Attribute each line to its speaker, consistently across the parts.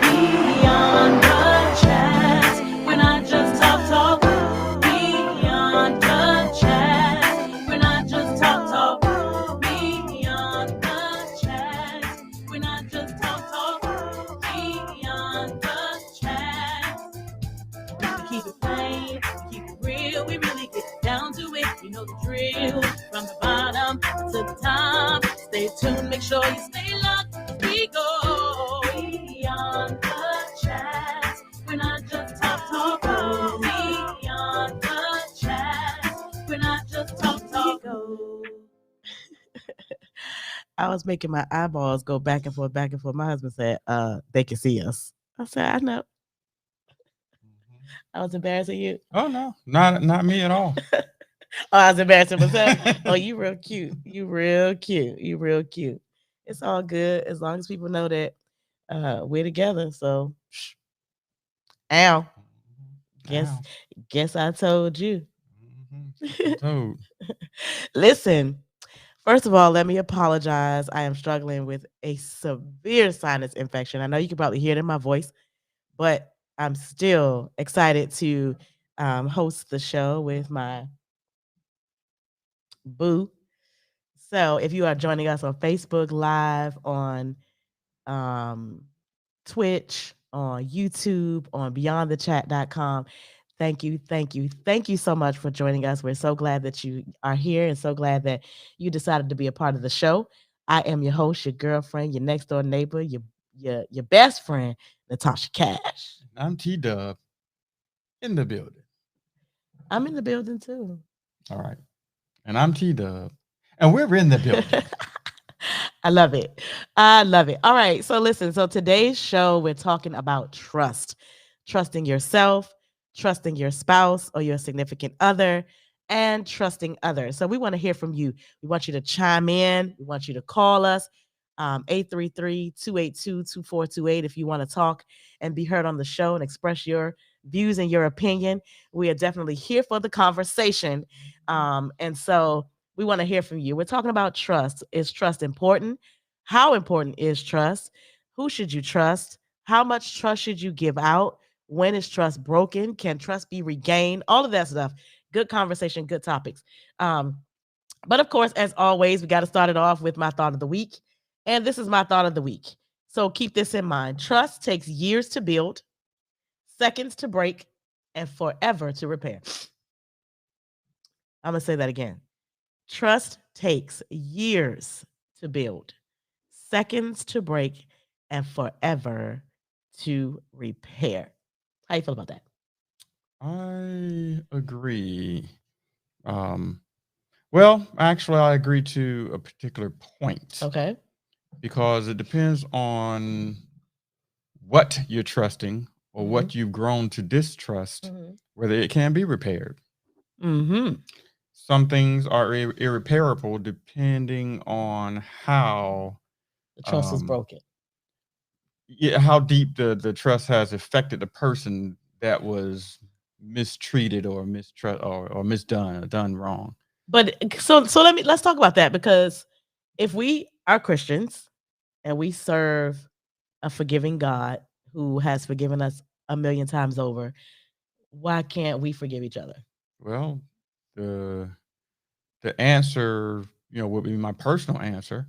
Speaker 1: Beyond the chat, we're not just talk. Beyond the chat, we're not just talk. Beyond the chat, we're not just talk. Beyond the chat, we keep it plain, we keep it real, we really get down to it. You know the drill, from the bottom to the top. Stay tuned, make sure you stay locked as we go beyond the chat. We're not just talk. Beyond the chat, we're not just talk. I was making my eyeballs go back and forth, back and forth. My husband said, they can see us. I said, I know. I was embarrassing you.
Speaker 2: Oh no, not me at all.
Speaker 1: Oh, I was embarrassing myself. Oh, you real cute. You real cute. You real cute. It's all good as long as people know that we're together. So, ow. Guess I told you.
Speaker 2: Told.
Speaker 1: Listen, first of all, let me apologize. I am struggling with a severe sinus infection. I know you can probably hear it in my voice, but I'm still excited to host the show with my boo. So if you are joining us on Facebook Live, on Twitch, on YouTube, on beyondthechat.com, thank you so much for joining us. We're so glad that you are here and so glad that you decided to be a part of the show. I am your host, your girlfriend, your next door neighbor, your best friend, Natasha Cash.
Speaker 2: I'm T-Dub in the building.
Speaker 1: I'm in the building too.
Speaker 2: All right. And I'm T-Dub. And we're in the building.
Speaker 1: I love it. I love it. All right. So listen, so today's show, we're talking about trust. Trusting yourself, trusting your spouse or your significant other, and trusting others. So we want to hear from you. We want you to chime in. We want you to call us. 833-282-2428 if you want to talk and be heard on the show and express your views and your opinion. We are definitely here for the conversation. And so we want to hear from you. We're talking about trust. Is trust important? How important is trust? Who should you trust? How much trust should you give out? When is trust broken? Can trust be regained? All of that stuff. Good conversation, good topics. But of course, as always, we got to start it off with my thought of the week. And this is my thought of the week. So keep this in mind. Trust takes years to build, seconds to break, and forever to repair. I'm going to say that again. Trust takes years to build, seconds to break, and forever to repair. How you feel about that?
Speaker 2: I agree. Well, actually, I agree to a particular point.
Speaker 1: Okay.
Speaker 2: Because it depends on what you're trusting or what you've grown to distrust, whether it can be repaired. Some things are irreparable depending on how
Speaker 1: the trust is broken.
Speaker 2: Yeah, how deep the trust has affected the person that was mistreated or mistrust or misdone or done wrong.
Speaker 1: But so let's talk about that, because if we are Christians and we serve a forgiving God who has forgiven us a million times over, why can't we forgive each other?
Speaker 2: Well, the answer, would be my personal answer.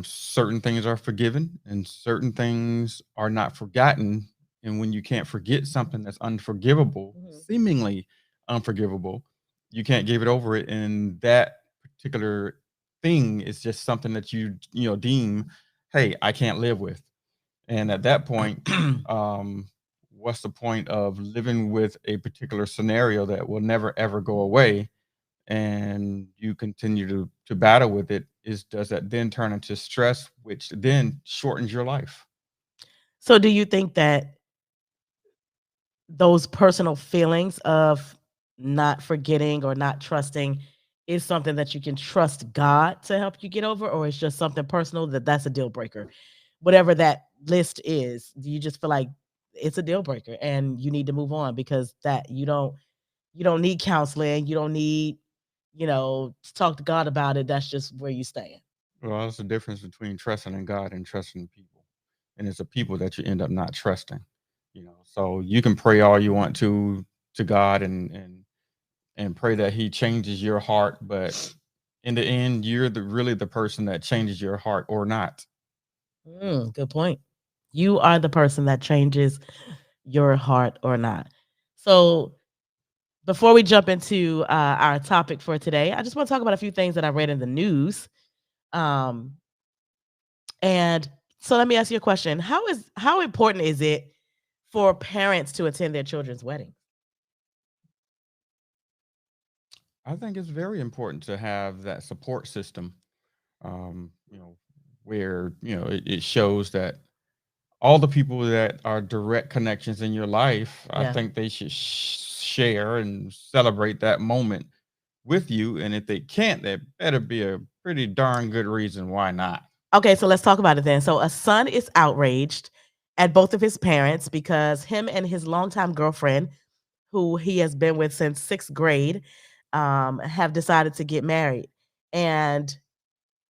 Speaker 2: Certain things are forgiven and certain things are not forgotten. And when you can't forget something that's unforgivable, seemingly unforgivable, you can't give it over it. And that particular thing is just something that you deem, hey, I can't live with. And at that point, what's the point of living with a particular scenario that will never, ever go away? And you continue to battle with it, does that then turn into stress, which then shortens your life?
Speaker 1: So do you think that those personal feelings of not forgetting or not trusting is something that you can trust God to help you get over, or it's just something personal that's a deal breaker? Whatever that list is, do you just feel like it's a deal breaker and you need to move on because that you don't need counseling, you don't need to talk to God about it, that's just where you stand?
Speaker 2: Well, that's the difference between trusting in God and trusting people. And it's the people that you end up not trusting. So you can pray all you want to God and pray that he changes your heart, but in the end, you're really the person that changes your heart or not.
Speaker 1: Good point. You are the person that changes your heart or not. So, before we jump into our topic for today, I just want to talk about a few things that I read in the news. Um, and so, let me ask you a question: how important is it for parents to attend their children's wedding?
Speaker 2: I think it's very important to have that support system, um, you know, where, it shows that all the people that are direct connections in your life, I
Speaker 1: Yeah.
Speaker 2: think they should share and celebrate that moment with you. And if they can't, there better be a pretty darn good reason why not.
Speaker 1: Okay, so let's talk about it then. So, a son is outraged at both of his parents because him and his longtime girlfriend, who he has been with since sixth grade, have decided to get married. And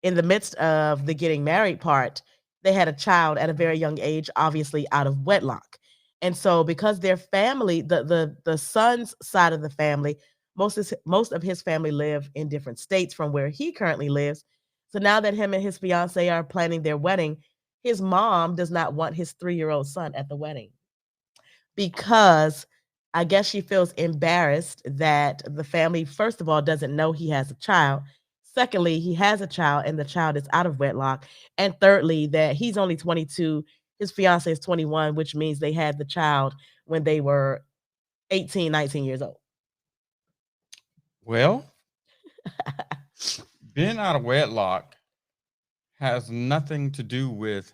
Speaker 1: in the midst of the getting married part, they had a child at a very young age, obviously out of wedlock. And so because their family, the son's side of the family, most of his family live in different states from where he currently lives. So now that him and his fiance are planning their wedding, his mom does not want his 3-year-old son at the wedding because I guess she feels embarrassed that the family, first of all, doesn't know he has a child. Secondly, he has a child and the child is out of wedlock. And thirdly, that he's only 22, his fiance is 21, which means they had the child when they were 18, 19 years old.
Speaker 2: Well, being out of wedlock has nothing to do with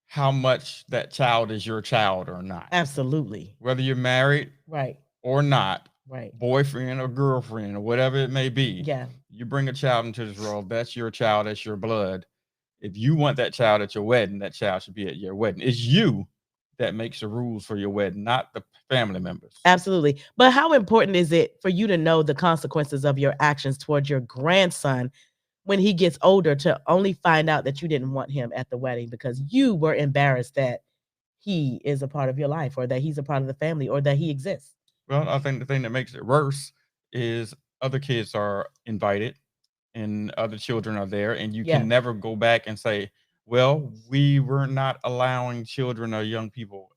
Speaker 2: how much that child is your child or not.
Speaker 1: Absolutely.
Speaker 2: Whether you're married
Speaker 1: Right.
Speaker 2: or not,
Speaker 1: Right.
Speaker 2: boyfriend or girlfriend or whatever it may be,
Speaker 1: Yeah.
Speaker 2: you bring a child into this world, that's your child, that's your blood. If you want that child at your wedding, that child should be at your wedding. It's you that makes the rules for your wedding, not the family members.
Speaker 1: Absolutely. But how important is it for you to know the consequences of your actions towards your grandson when he gets older to only find out that you didn't want him at the wedding because you were embarrassed that he is a part of your life or that he's a part of the family or that he exists?
Speaker 2: Well, I think the thing that makes it worse is other kids are invited and other children are there, and you
Speaker 1: Yeah.
Speaker 2: can never go back and say, well, we were not allowing children or young people,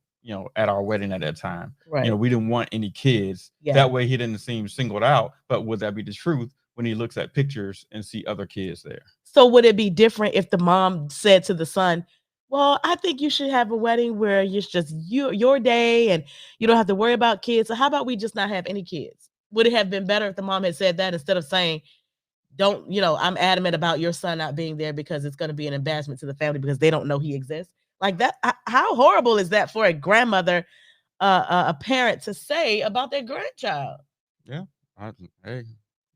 Speaker 2: at our wedding at that time.
Speaker 1: Right.
Speaker 2: We didn't want any kids.
Speaker 1: Yeah.
Speaker 2: That way he didn't seem singled out. But would that be the truth when he looks at pictures and see other kids there?
Speaker 1: So would it be different if the mom said to the son, "Well, I think you should have a wedding where it's just your day and you don't have to worry about kids. So how about we just not have any kids?" Would it have been better if the mom had said that instead of saying, "Don't, I'm adamant about your son not being there because it's going to be an embarrassment to the family because they don't know he exists." Like that, how horrible is that for a grandmother, a parent to say about their grandchild?
Speaker 2: Yeah. Hey,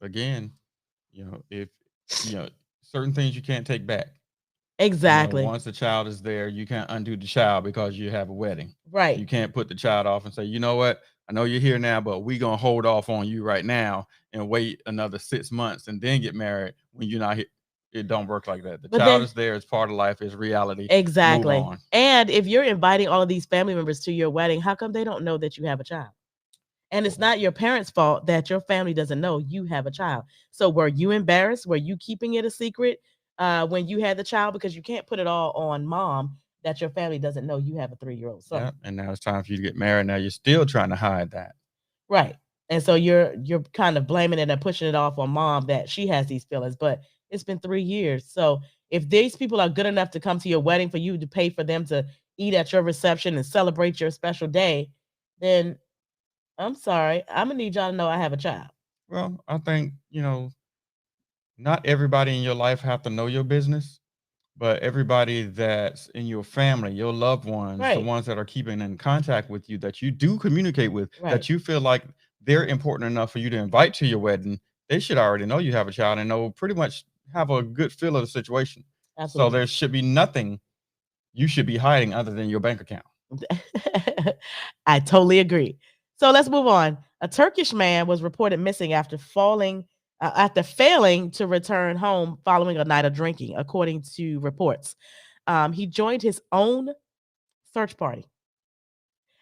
Speaker 2: again, if, you know, certain things you can't take back.
Speaker 1: Exactly.
Speaker 2: Once the child is there, you can't undo the child because you have a wedding.
Speaker 1: Right.
Speaker 2: You can't put the child off and say, you know what? I know you're here now, but we're gonna hold off on you right now and wait another 6 months and then get married when you're not here. It don't work like that. The
Speaker 1: But
Speaker 2: child
Speaker 1: then
Speaker 2: is there, it's part of life, it's reality. Move
Speaker 1: exactly.
Speaker 2: on.
Speaker 1: And if you're inviting all of these family members to your wedding, how come they don't know that you have a child? And it's not your parents' fault that your family doesn't know you have a child. So were you embarrassed? Were you keeping it a secret when you had the child? Because you can't put it all on mom that your family doesn't know you have a 3-year-old son.
Speaker 2: Yeah. And now it's time for you to get married. Now you're still trying to hide that.
Speaker 1: Right. And so you're kind of blaming it and pushing it off on mom that she has these feelings, but it's been 3 years. So if these people are good enough to come to your wedding for you to pay for them to eat at your reception and celebrate your special day, then I'm sorry. I'm gonna need y'all to know I have a child.
Speaker 2: Well, I think, not everybody in your life have to know your business. But everybody that's in your family, your loved ones, the
Speaker 1: Right.
Speaker 2: ones that are keeping in contact with you, that you do communicate with,
Speaker 1: Right.
Speaker 2: that you feel like they're important enough for you to invite to your wedding, they should already know you have a child and know pretty much have a good feel of the situation. So
Speaker 1: Absolutely.
Speaker 2: there should be nothing you should be hiding other than your bank account.
Speaker 1: I totally agree. So let's move on. A Turkish man was reported missing after falling
Speaker 3: after failing to return home following a night of drinking, according to reports. He joined his own search party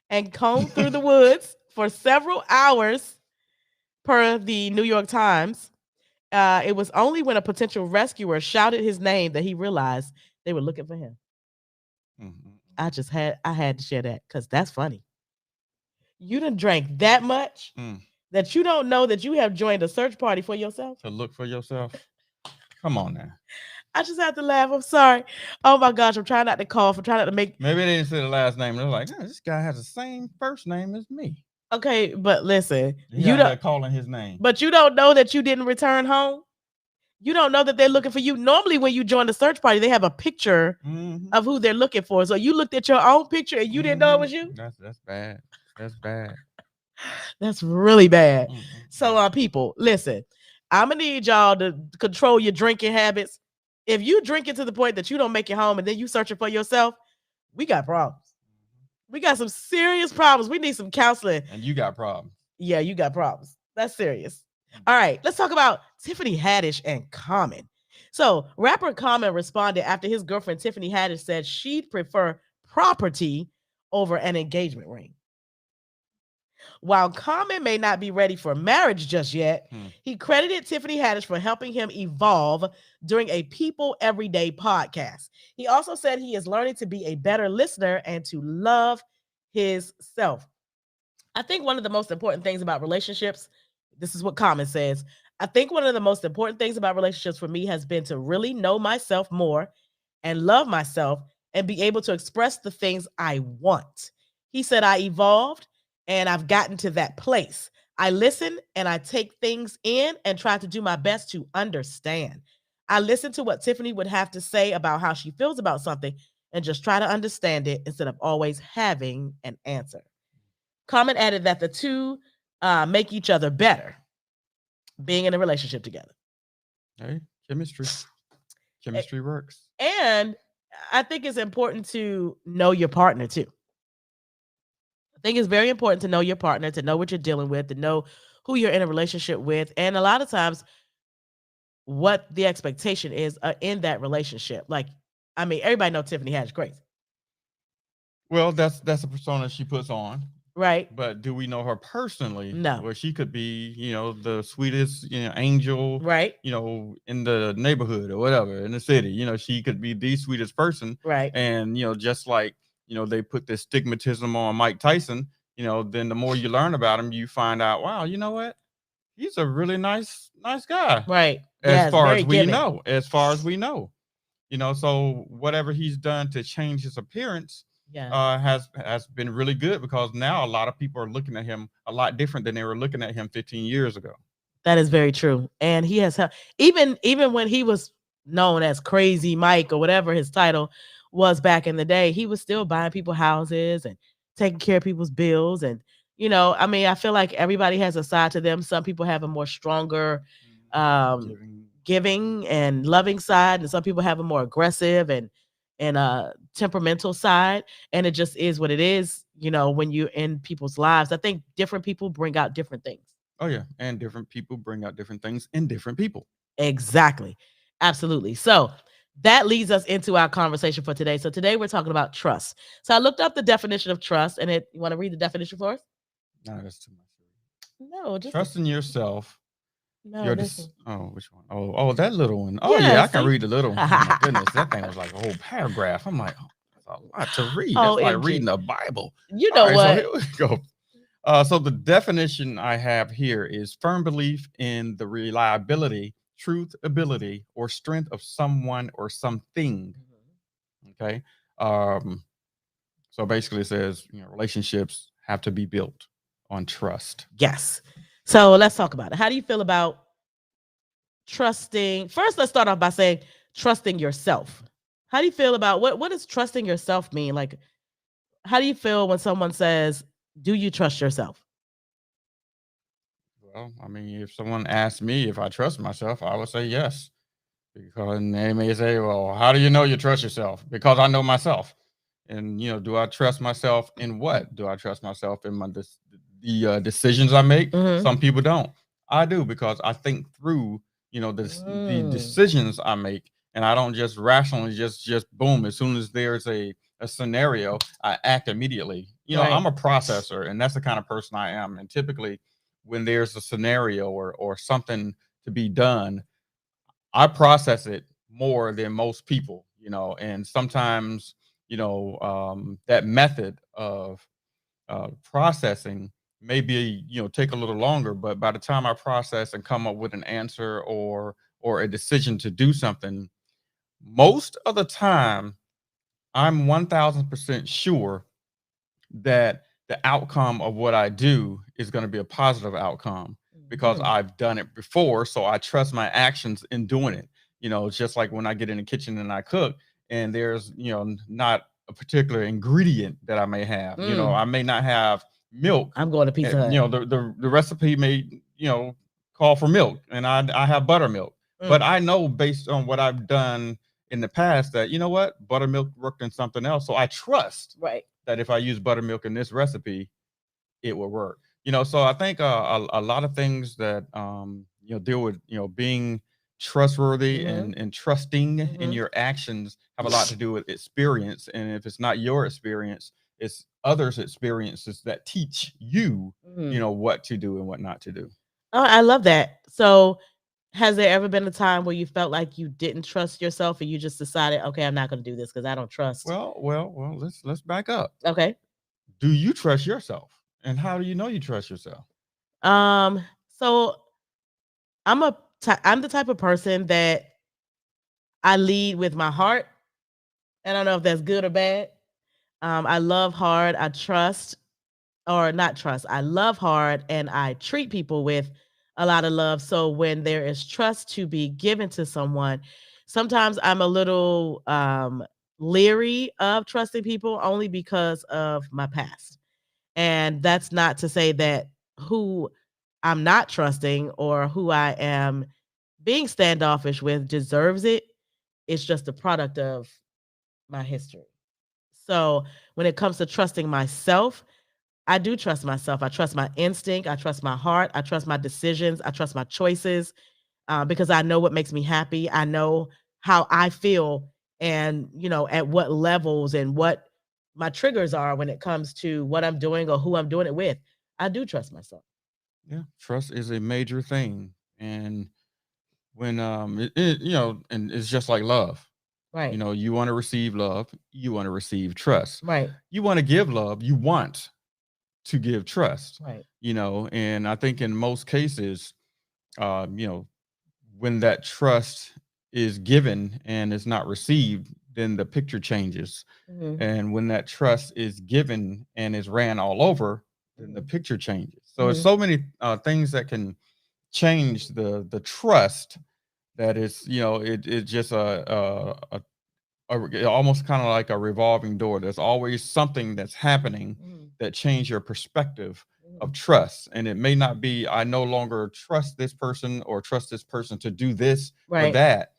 Speaker 3: and combed through the woods for several hours, per the New York Times. It was only when a potential rescuer shouted his name that he realized they were looking for him. I had to share that because that's funny. You done drank that much that you don't know that you have joined a search party for yourself.
Speaker 2: To look for yourself. Come on now.
Speaker 3: I just have to laugh. I'm sorry. Oh my gosh, I'm trying not to cough. I'm trying not to make.
Speaker 2: Maybe they didn't say the last name. They're like, oh, this guy has the same first name as me.
Speaker 3: Okay, but listen,
Speaker 2: you don't calling his name.
Speaker 3: But you don't know that you didn't return home. You don't know that they're looking for you. Normally, when you join the search party, they have a picture of who they're looking for. So you looked at your own picture and you didn't know it was you.
Speaker 2: That's bad. That's bad.
Speaker 3: That's really bad. So, people, listen. I'm gonna need y'all to control your drinking habits. If you drink it to the point that you don't make it home and then you searching for yourself, we got problems. We got some serious problems. We need some counseling.
Speaker 2: And you got problems.
Speaker 3: Yeah, you got problems. That's serious. All right, let's talk about Tiffany Haddish and Common. So, rapper Common responded after his girlfriend Tiffany Haddish said she'd prefer property over an engagement ring. While Common may not be ready for marriage just yet, he credited Tiffany Haddish for helping him evolve during a People Everyday podcast. He also said he is learning to be a better listener and to love his self. I think one of the most important things about relationships, this is what Common says, I think one of the most important things about relationships for me has been to really know myself more and love myself and be able to express the things I want. He said, I evolved and I've gotten to that place. I listen and I take things in and try to do my best to understand. I listen to what Tiffany would have to say about how she feels about something and just try to understand it instead of always having an answer. Common added that the two make each other better being in a relationship together.
Speaker 2: Hey, chemistry. Chemistry works.
Speaker 3: And I think it's important to know your partner too. I think it's very important to know your partner, to know what you're dealing with, to know who you're in a relationship with, and a lot of times what the expectation is in that relationship. Like, I mean, everybody knows Tiffany Haddish crazy.
Speaker 2: Well, that's a persona she puts on.
Speaker 3: Right.
Speaker 2: But do we know her personally?
Speaker 3: No.
Speaker 2: Well, she could be, the sweetest, angel,
Speaker 3: right?
Speaker 2: In the neighborhood or whatever, in the city. She could be the sweetest person.
Speaker 3: Right.
Speaker 2: And, just like, they put this stigmatism on Mike Tyson, then the more you learn about him, you find out, wow, you know what? He's a really nice guy.
Speaker 3: Right.
Speaker 2: As far as we know. So whatever he's done to change his appearance, has been really good, because now a lot of people are looking at him a lot different than they were looking at him 15 years ago.
Speaker 3: That is very true. And he has helped, even when he was known as Crazy Mike or whatever his title was back in the day, he was still buying people houses and taking care of people's bills. And, I mean, I feel like everybody has a side to them. Some people have a more stronger giving and loving side, and some people have a more aggressive and temperamental side, and it just is what it is. When you're in people's lives, I think different people bring out different things.
Speaker 2: Oh yeah, and different people bring out different things in different people.
Speaker 3: Exactly. Absolutely. So that leads us into our conversation for today. So today we're talking about trust. So I looked up the definition of trust, and you want to read the definition for us?
Speaker 2: No, that's too much.
Speaker 3: No, just
Speaker 2: trust in yourself.
Speaker 3: No,
Speaker 2: which one? Oh, that little one. Oh yeah, I can read the little one. Oh my goodness, that thing was like a whole paragraph. I'm like, that's a lot to read. That's like reading the Bible.
Speaker 3: You know what?
Speaker 2: So here we go. So the definition I have here is firm belief in the reliability, truth, ability, or strength of someone or something. Okay. So basically it says, relationships have to be built on trust.
Speaker 3: Yes. So let's talk about it. How do you feel about trusting? First, let's start off by saying trusting yourself. How do you feel about what does trusting yourself mean? Like, how do you feel when someone says, do you trust yourself?
Speaker 2: Well, I mean, if someone asked me if I trust myself, I would say yes. Because they may say, well, how do you know you trust yourself? Because I know myself. And, do I trust myself in what? Do I trust myself in the decisions I make? Some people don't. I do, because I think through, the
Speaker 3: Mm,
Speaker 2: decisions I make, and I don't just rationally just boom. As soon as there's a scenario, I act immediately.
Speaker 3: right.
Speaker 2: I'm a processor, and that's the kind of person I am. And typically, when there's a scenario or something to be done, I process it more than most people. And sometimes, that method of processing maybe take a little longer, but by the time I process and come up with an answer or a decision to do something, most of the time I'm 1000% sure that the outcome of what I do is going to be a positive outcome, because
Speaker 3: Mhm.
Speaker 2: I've done it before. So I trust my actions in doing it. It's just like when I get in the kitchen and I cook, and there's, not a particular ingredient that I may have.
Speaker 3: Mm,
Speaker 2: I may not have milk.
Speaker 3: I'm going to Pizza Hut.
Speaker 2: The recipe may, call for milk, and I have buttermilk. But
Speaker 3: Mm,
Speaker 2: I know, based on what I've done in the past, that buttermilk worked in something else. So I trust
Speaker 3: right.
Speaker 2: that if I use buttermilk in this recipe, it will work. So I think a lot of things that deal with being trustworthy
Speaker 3: Mhm.
Speaker 2: and trusting in
Speaker 3: Mhm.
Speaker 2: your actions have a lot to do with experience. And if it's not your experience, it's others' experiences that teach you,
Speaker 3: Mhm.
Speaker 2: what to do and what not to do.
Speaker 3: Oh, I love that. So, has there ever been a time where you felt like you didn't trust yourself and you just decided, okay, I'm not going to do this because I don't trust?
Speaker 2: Well. Let's back up.
Speaker 3: Okay.
Speaker 2: Do you trust yourself? And how do you know you trust yourself?
Speaker 3: Um. So I'm the type of person that I lead with my heart. I don't know if that's good or bad. I love hard. I trust, or not trust. I love hard, and I treat people with a lot of love. So when there is trust to be given to someone, sometimes I'm a little leery of trusting people only because of my past. And that's not to say that who I'm not trusting or who I am being standoffish with deserves it. It's just a product of my history. So when it comes to trusting myself, I do trust myself. I trust my instinct. I trust my heart. I trust my decisions. I trust my choices, because I know what makes me happy. I know how I feel, and at what levels and what my triggers are when it comes to what I'm doing or who I'm doing it with. I do trust myself.
Speaker 2: Yeah, trust is a major thing. And when and it's just like love.
Speaker 3: Right.
Speaker 2: You want to receive love, you want to receive trust.
Speaker 3: Right.
Speaker 2: You want to give love, you want to give trust.
Speaker 3: Right.
Speaker 2: And I think in most cases, when that trust is given and is not received, then the picture changes.
Speaker 3: Mhm.
Speaker 2: And when that trust is given and is ran all over, then the
Speaker 3: Mhm.
Speaker 2: picture changes. So it's
Speaker 3: Mhm.
Speaker 2: so many things that can change the trust, that is, it's just almost kind of like a revolving door. There's always something that's happening
Speaker 3: Mhm.
Speaker 2: that change your perspective of
Speaker 3: Mhm.
Speaker 2: trust. And it may not be, I no longer trust this person or trust this person to do this or
Speaker 3: Right.
Speaker 2: that.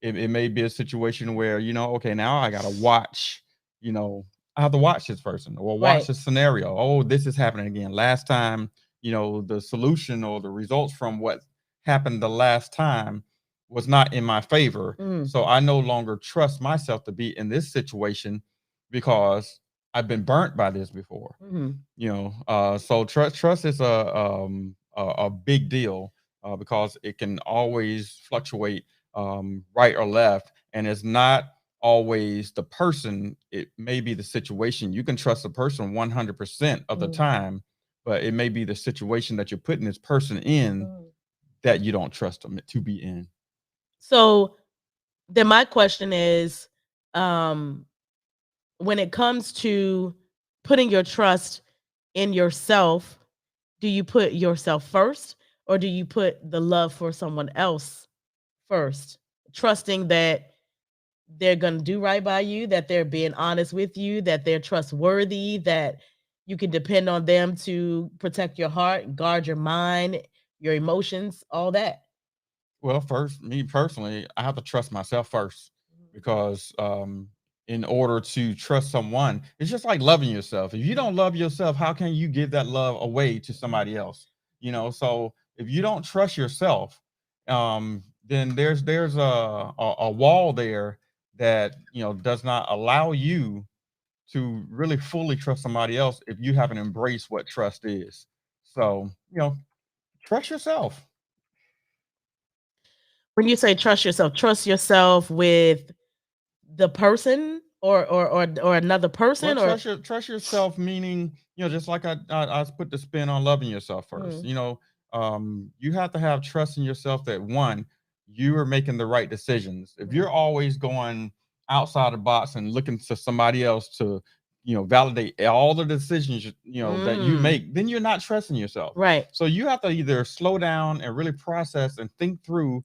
Speaker 2: It may be a situation where, okay, now I gotta watch, you know I have to watch this person or watch
Speaker 3: Right.
Speaker 2: this scenario. Oh, this is happening again. Last time, the solution or the results from what happened the last time was not in my favor.
Speaker 3: Mhm.
Speaker 2: So I no longer trust myself to be in this situation, because I've been burnt by this before.
Speaker 3: Mhm.
Speaker 2: So trust is a big deal, because it can always fluctuate, right or left, and it's not always the person. It may be the situation. You can trust a person 100% of the
Speaker 3: Mhm.
Speaker 2: time, but it may be the situation that you're putting this person in
Speaker 3: Mhm.
Speaker 2: that you don't trust them to be in.
Speaker 3: So then my question is, um, when it comes to putting your trust in yourself, do you put yourself first, or do you put the love for someone else first? Trusting that they're going to do right by you, that they're being honest with you, that they're trustworthy, that you can depend on them to protect your heart, guard your mind, your emotions, all that.
Speaker 2: Well, first, me personally, I have to trust myself first, because in order to trust someone, it's just like loving yourself. If you don't love yourself, how can you give that love away to somebody else? So if you don't trust yourself, then there's a wall there that does not allow you to really fully trust somebody else if you haven't embraced what trust is. So, trust yourself.
Speaker 3: When you say trust yourself with the person or another
Speaker 2: Well,
Speaker 3: person or
Speaker 2: trust yourself, meaning just like I put the spin on loving yourself first.
Speaker 3: Mm.
Speaker 2: You have to have trust in yourself that one, you are making the right decisions. If you're always going outside the box and looking to somebody else to validate all the decisions that you
Speaker 3: Mm.
Speaker 2: make, then you're not trusting yourself.
Speaker 3: Right.
Speaker 2: So you have to either slow down and really process and think through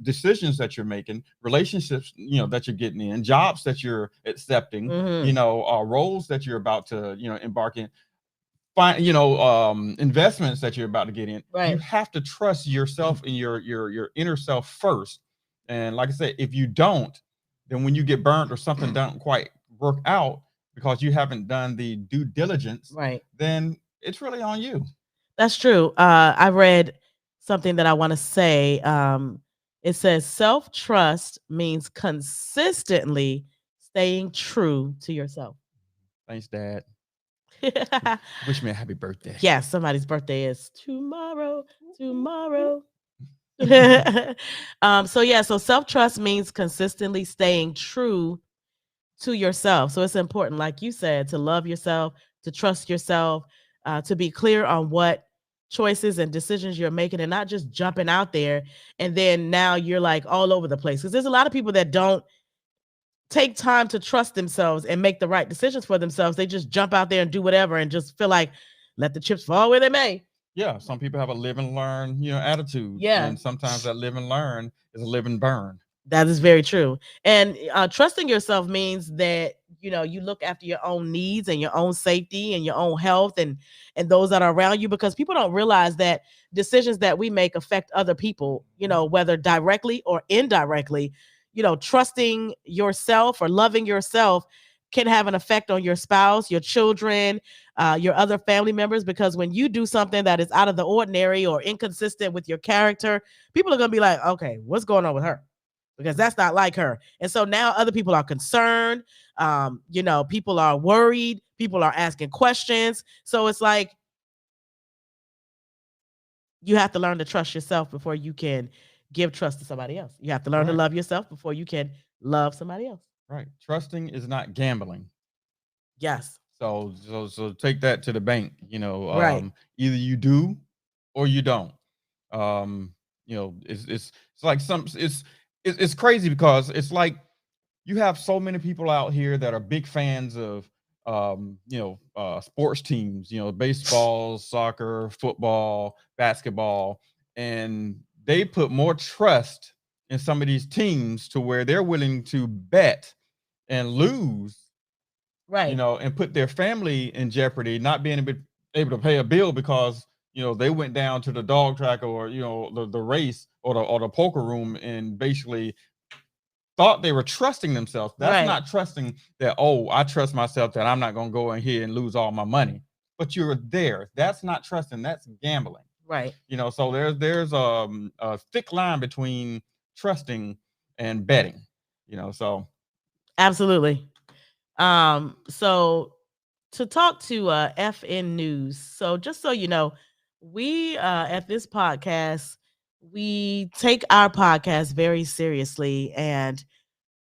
Speaker 2: decisions that you're making, relationships that you're getting in, jobs that you're accepting,
Speaker 3: Mhm.
Speaker 2: roles that you're about to embark in, find investments that you're about to get in. You
Speaker 3: Right.
Speaker 2: have to trust yourself and your inner self first. And like I said, if you don't, then when you get burnt or something don't quite work out because you haven't done the due diligence,
Speaker 3: Right.
Speaker 2: then it's really on you.
Speaker 3: That's true. I read something that I want to say. It says self trust means consistently staying true to yourself.
Speaker 2: Thanks, Dad. Wish me a happy birthday.
Speaker 3: Yes, somebody's birthday is tomorrow. Tomorrow. So self trust means consistently staying true to yourself. So it's important, like you said, to love yourself, to trust yourself, to be clear on what choices and decisions you're making and not just jumping out there and then now you're like all over the place. Because there's a lot of people that don't take time to trust themselves and make the right decisions for themselves. They just jump out there and do whatever and just feel like let the chips fall where they may.
Speaker 2: Yeah, some people have a live and learn, attitude.
Speaker 3: Yeah.
Speaker 2: And sometimes that live and learn is a live and burn.
Speaker 3: That is very true. And trusting yourself means that you look after your own needs and your own safety and your own health and those that are around you, because people don't realize that decisions that we make affect other people, whether directly or indirectly. Trusting yourself or loving yourself can have an effect on your spouse, your children, your other family members, because when you do something that is out of the ordinary or inconsistent with your character, people are going to be like, okay, what's going on with her? Because that's not like her. And so now other people are concerned. People are worried. People are asking questions. So it's like you have to learn to trust yourself before you can give trust to somebody else. You have to learn to
Speaker 2: Right.
Speaker 3: love yourself before you can love somebody else.
Speaker 2: Right. Trusting is not gambling.
Speaker 3: Yes.
Speaker 2: So take that to the bank.
Speaker 3: Right.
Speaker 2: Either you do or you don't. It's like it's crazy because it's like you have so many people out here that are big fans of sports teams, baseball, soccer, football, basketball, and they put more trust in some of these teams to where they're willing to bet and lose,
Speaker 3: Right.
Speaker 2: and put their family in jeopardy, not being able to pay a bill because they went down to the dog track or the race or the poker room and basically thought they were trusting themselves. That's
Speaker 3: Right.
Speaker 2: not trusting that, oh, I trust myself that I'm not going to go in here and lose all my money. But you're there. That's not trusting. That's gambling.
Speaker 3: Right.
Speaker 2: So there's a thick line between trusting and betting. So
Speaker 3: Absolutely. So to talk to FN News. So just so you know, we at this podcast, we take our podcast very seriously. And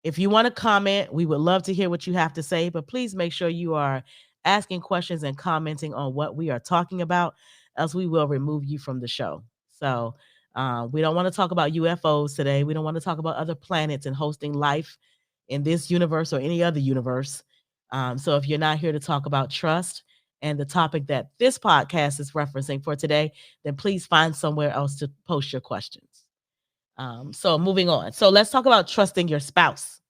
Speaker 3: if you want to comment, we would love to hear what you have to say, but please make sure you are asking questions and commenting on what we are talking about, else we will remove you from the show. So we don't want to talk about UFOs today. We don't want to talk about other planets and hosting life in this universe or any other universe. So if you're not here to talk about trust and the topic that this podcast is referencing for today, then please find somewhere else to post your questions. So moving on. So let's talk about trusting your spouse.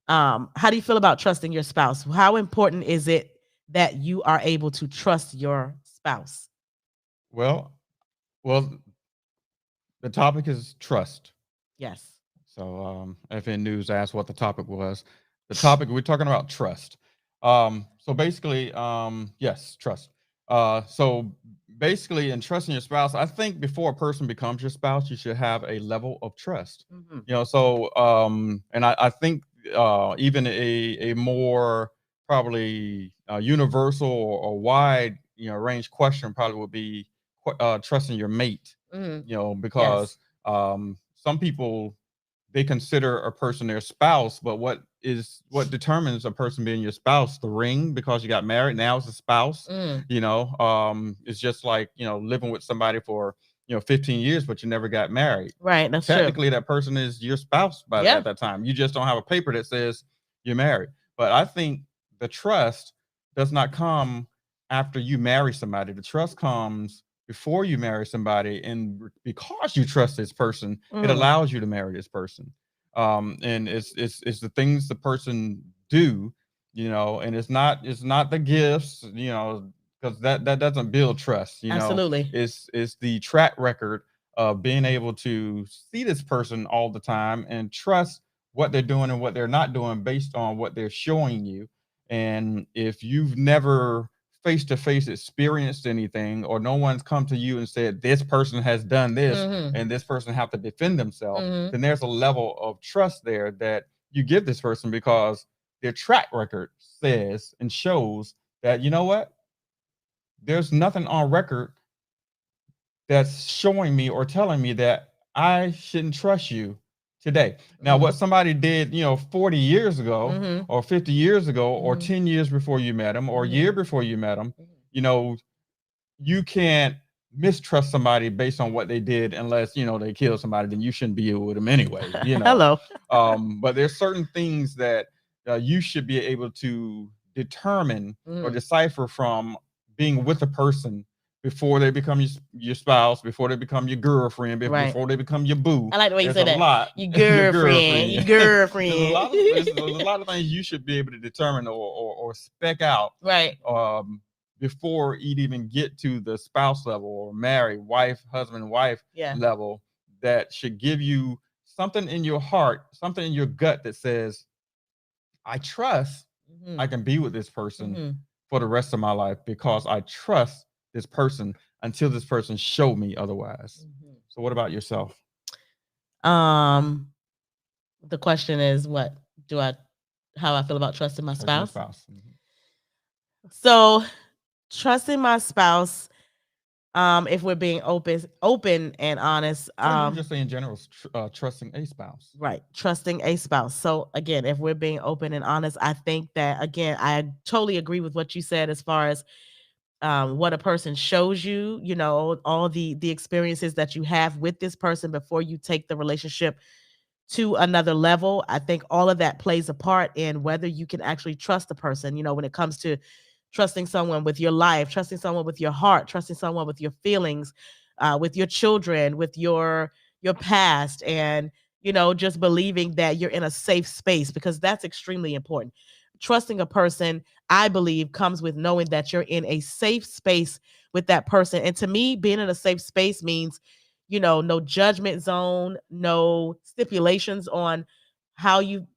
Speaker 3: How do you feel about trusting your spouse? How important is it that you are able to trust your spouse?
Speaker 2: well, the topic is trust.
Speaker 3: Yes.
Speaker 2: So FN News asked what the topic was. The topic we're talking about trust. So basically, yes, trust. So basically, in trusting your spouse, I think before a person becomes your spouse, you should have a level of trust.
Speaker 3: Mhm.
Speaker 2: So and I think even a more probably universal or wide range question probably would be trusting your mate.
Speaker 3: Mhm.
Speaker 2: Because some people, they consider a person their spouse, but what determines a person being your spouse? The ring, because you got married, now it's a spouse.
Speaker 3: Mm.
Speaker 2: It's just like living with somebody for 15 years, but you never got married.
Speaker 3: Right, that's true.
Speaker 2: Technically, that person is your spouse
Speaker 3: Yeah.
Speaker 2: at that time. You just don't have a paper that says you're married. But I think the trust does not come after you marry somebody. The trust comes before you marry somebody, and because you trust this person, it
Speaker 3: Mm.
Speaker 2: allows you to marry this person. And it's the things the person do, and it's not the gifts, because that doesn't build trust.
Speaker 3: Absolutely.
Speaker 2: It's the track record of being able to see this person all the time and trust what they're doing and what they're not doing based on what they're showing you. And if you've never face to face experienced anything, or no one's come to you and said this person has done this
Speaker 3: Mhm.
Speaker 2: and this person have to defend themselves,
Speaker 3: Mhm.
Speaker 2: then there's a level of trust there that you give this person, because their track record says and shows that, you know what, there's nothing on record that's showing me or telling me that I shouldn't trust you today. Now, what somebody did, 40 years ago,
Speaker 3: Mhm.
Speaker 2: or 50 years ago, or
Speaker 3: Mhm.
Speaker 2: 10 years before you met them, or a year
Speaker 3: Mhm.
Speaker 2: before you met them,
Speaker 3: Mhm.
Speaker 2: you can't mistrust somebody based on what they did, unless they kill somebody. Then you shouldn't be with them anyway.
Speaker 3: Hello.
Speaker 2: But there's certain things that you should be able to determine or
Speaker 3: Mhm.
Speaker 2: decipher from being with a person before they become your spouse, before they become your girlfriend,
Speaker 3: Right.
Speaker 2: before they become your boo.
Speaker 3: I like the way you
Speaker 2: There's
Speaker 3: say
Speaker 2: a
Speaker 3: that.
Speaker 2: lot.
Speaker 3: Your
Speaker 2: Your
Speaker 3: girlfriend. Your girlfriend.
Speaker 2: there's a lot of things you should be able to determine or spec out
Speaker 3: Right.
Speaker 2: before you'd even get to the spouse level, or married, wife, husband, wife
Speaker 3: Yeah.
Speaker 2: level, that should give you something in your heart, something in your gut that says, I trust
Speaker 3: Mhm.
Speaker 2: I can be with this person
Speaker 3: Mhm.
Speaker 2: for the rest of my life, because I trust this person until this person showed me otherwise.
Speaker 3: Mhm.
Speaker 2: So what about yourself?
Speaker 3: The question is, what do I how I feel about trusting my
Speaker 2: Trusting your
Speaker 3: spouse?
Speaker 2: spouse. Mhm.
Speaker 3: So, trusting my spouse, if we're being open and honest,
Speaker 2: Or you can just say in general, trusting a spouse.
Speaker 3: right, trusting a spouse. So again, if we're being open and honest, I think that, again, I totally agree with what you said as far as what a person shows you, all the experiences that you have with this person before you take the relationship to another level. I think all of that plays a part in whether you can actually trust the person, when it comes to trusting someone with your life, trusting someone with your heart, trusting someone with your feelings, with your children, with your past, and just believing that you're in a safe space, because that's extremely important. Trusting a person, I believe, comes with knowing that you're in a safe space with that person. And to me, being in a safe space means, no judgment zone, no stipulations on how you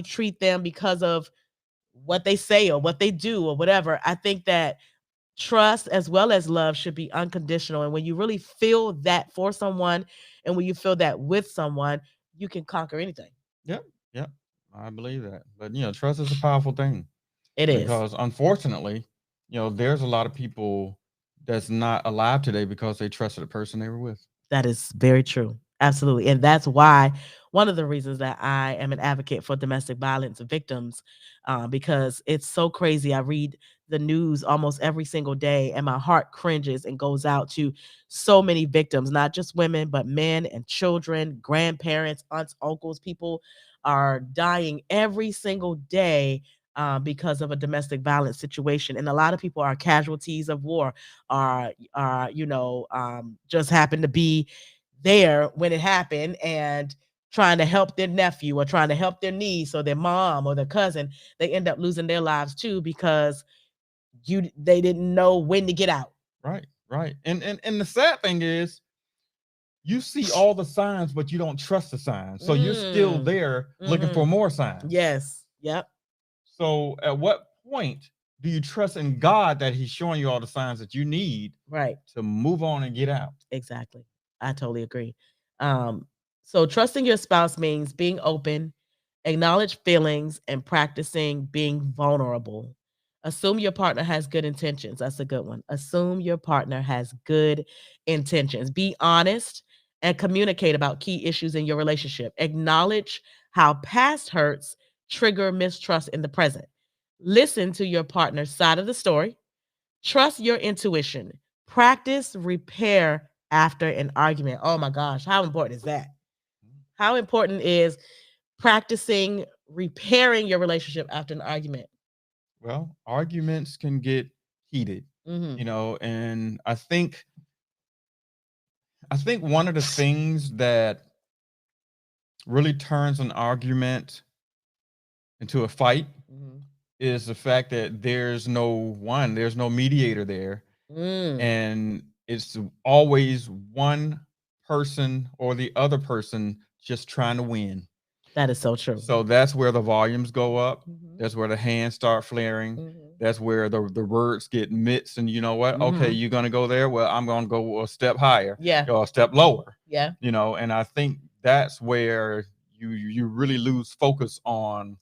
Speaker 3: treat them because of what they say or what they do or whatever. I think that trust as well as love should be unconditional. And when you really feel that for someone, and when you feel that with someone, you can conquer anything.
Speaker 2: Yep, yep, I believe that. But trust is a powerful thing,
Speaker 3: It is.
Speaker 2: because unfortunately, there's a lot of people that's not alive today because they trusted the person they were with.
Speaker 3: That is very true. Absolutely. And that's why one of the reasons that I am an advocate for domestic violence victims, because it's so crazy. I read the news almost every single day, and my heart cringes and goes out to so many victims, not just women, but men and children, grandparents, aunts, uncles. People are dying every single day because of a domestic violence situation. And a lot of people are casualties of war, are just happen to be there when it happened and trying to help their nephew or trying to help their niece or their mom or their cousin. They end up losing their lives too, because they didn't know when to get out.
Speaker 2: Right, right. And the sad thing is, you see all the signs, but you don't trust the signs. So you're still
Speaker 3: Mm.
Speaker 2: there looking for more signs.
Speaker 3: Yes. Yep.
Speaker 2: So at what point do you trust in God that He's showing you all the signs that you need
Speaker 3: Right.
Speaker 2: to move on and get out?
Speaker 3: Exactly. I totally agree. So trusting your spouse means being open, acknowledge feelings, and practicing being vulnerable. Assume your partner has good intentions. That's a good one. Assume your partner has good intentions. Be honest and communicate about key issues in your relationship. Acknowledge how past hurts trigger mistrust in the present. Listen to your partner's side of the story. Trust your intuition. Practice repair after an argument. Oh my gosh, how important is that? How important is practicing repairing your relationship after an argument?
Speaker 2: Well, arguments can get heated,
Speaker 3: Mhm.
Speaker 2: and I think one of the things that really turns an argument into a fight
Speaker 3: Mhm.
Speaker 2: is the fact that there's no mediator there,
Speaker 3: Mm,
Speaker 2: and it's always one person or the other person just trying to win.
Speaker 3: that is so true.
Speaker 2: So that's where the volumes go up.
Speaker 3: Mhm.
Speaker 2: That's where the hands start flaring.
Speaker 3: Mhm.
Speaker 2: That's where the words get mixed. And you know what? Okay,
Speaker 3: Mhm.
Speaker 2: you're gonna go there. Well, I'm gonna go a step higher,
Speaker 3: Yeah.
Speaker 2: or a step lower.
Speaker 3: Yeah.
Speaker 2: And I think that's where you really lose focus on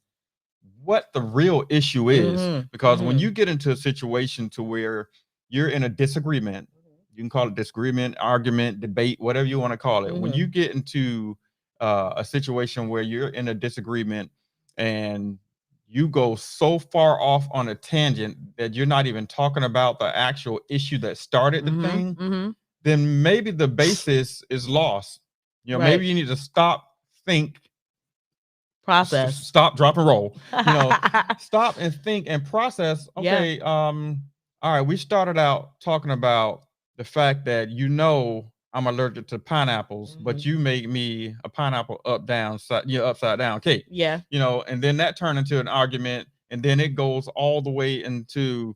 Speaker 2: what the real issue is.
Speaker 3: Mhm.
Speaker 2: Because when
Speaker 3: Mhm.
Speaker 2: you get into a situation to where you're in a disagreement, you can call it disagreement, argument, debate, whatever you want to call it. When
Speaker 3: Mhm.
Speaker 2: you get into a situation where you're in a disagreement and you go so far off on a tangent that you're not even talking about the actual issue that started the
Speaker 3: Mhm.
Speaker 2: thing,
Speaker 3: Mhm.
Speaker 2: then maybe the basis is lost.
Speaker 3: Right.
Speaker 2: Maybe you need to stop, think,
Speaker 3: Process.
Speaker 2: stop, drop, and roll. Stop and think and process.
Speaker 3: Yeah.
Speaker 2: Okay, all right. We started out talking about the fact that I'm allergic to pineapples, but
Speaker 3: Mhm.
Speaker 2: you make me a pineapple upside down cake.
Speaker 3: Yeah.
Speaker 2: And then that turned into an argument, and then it goes all the way into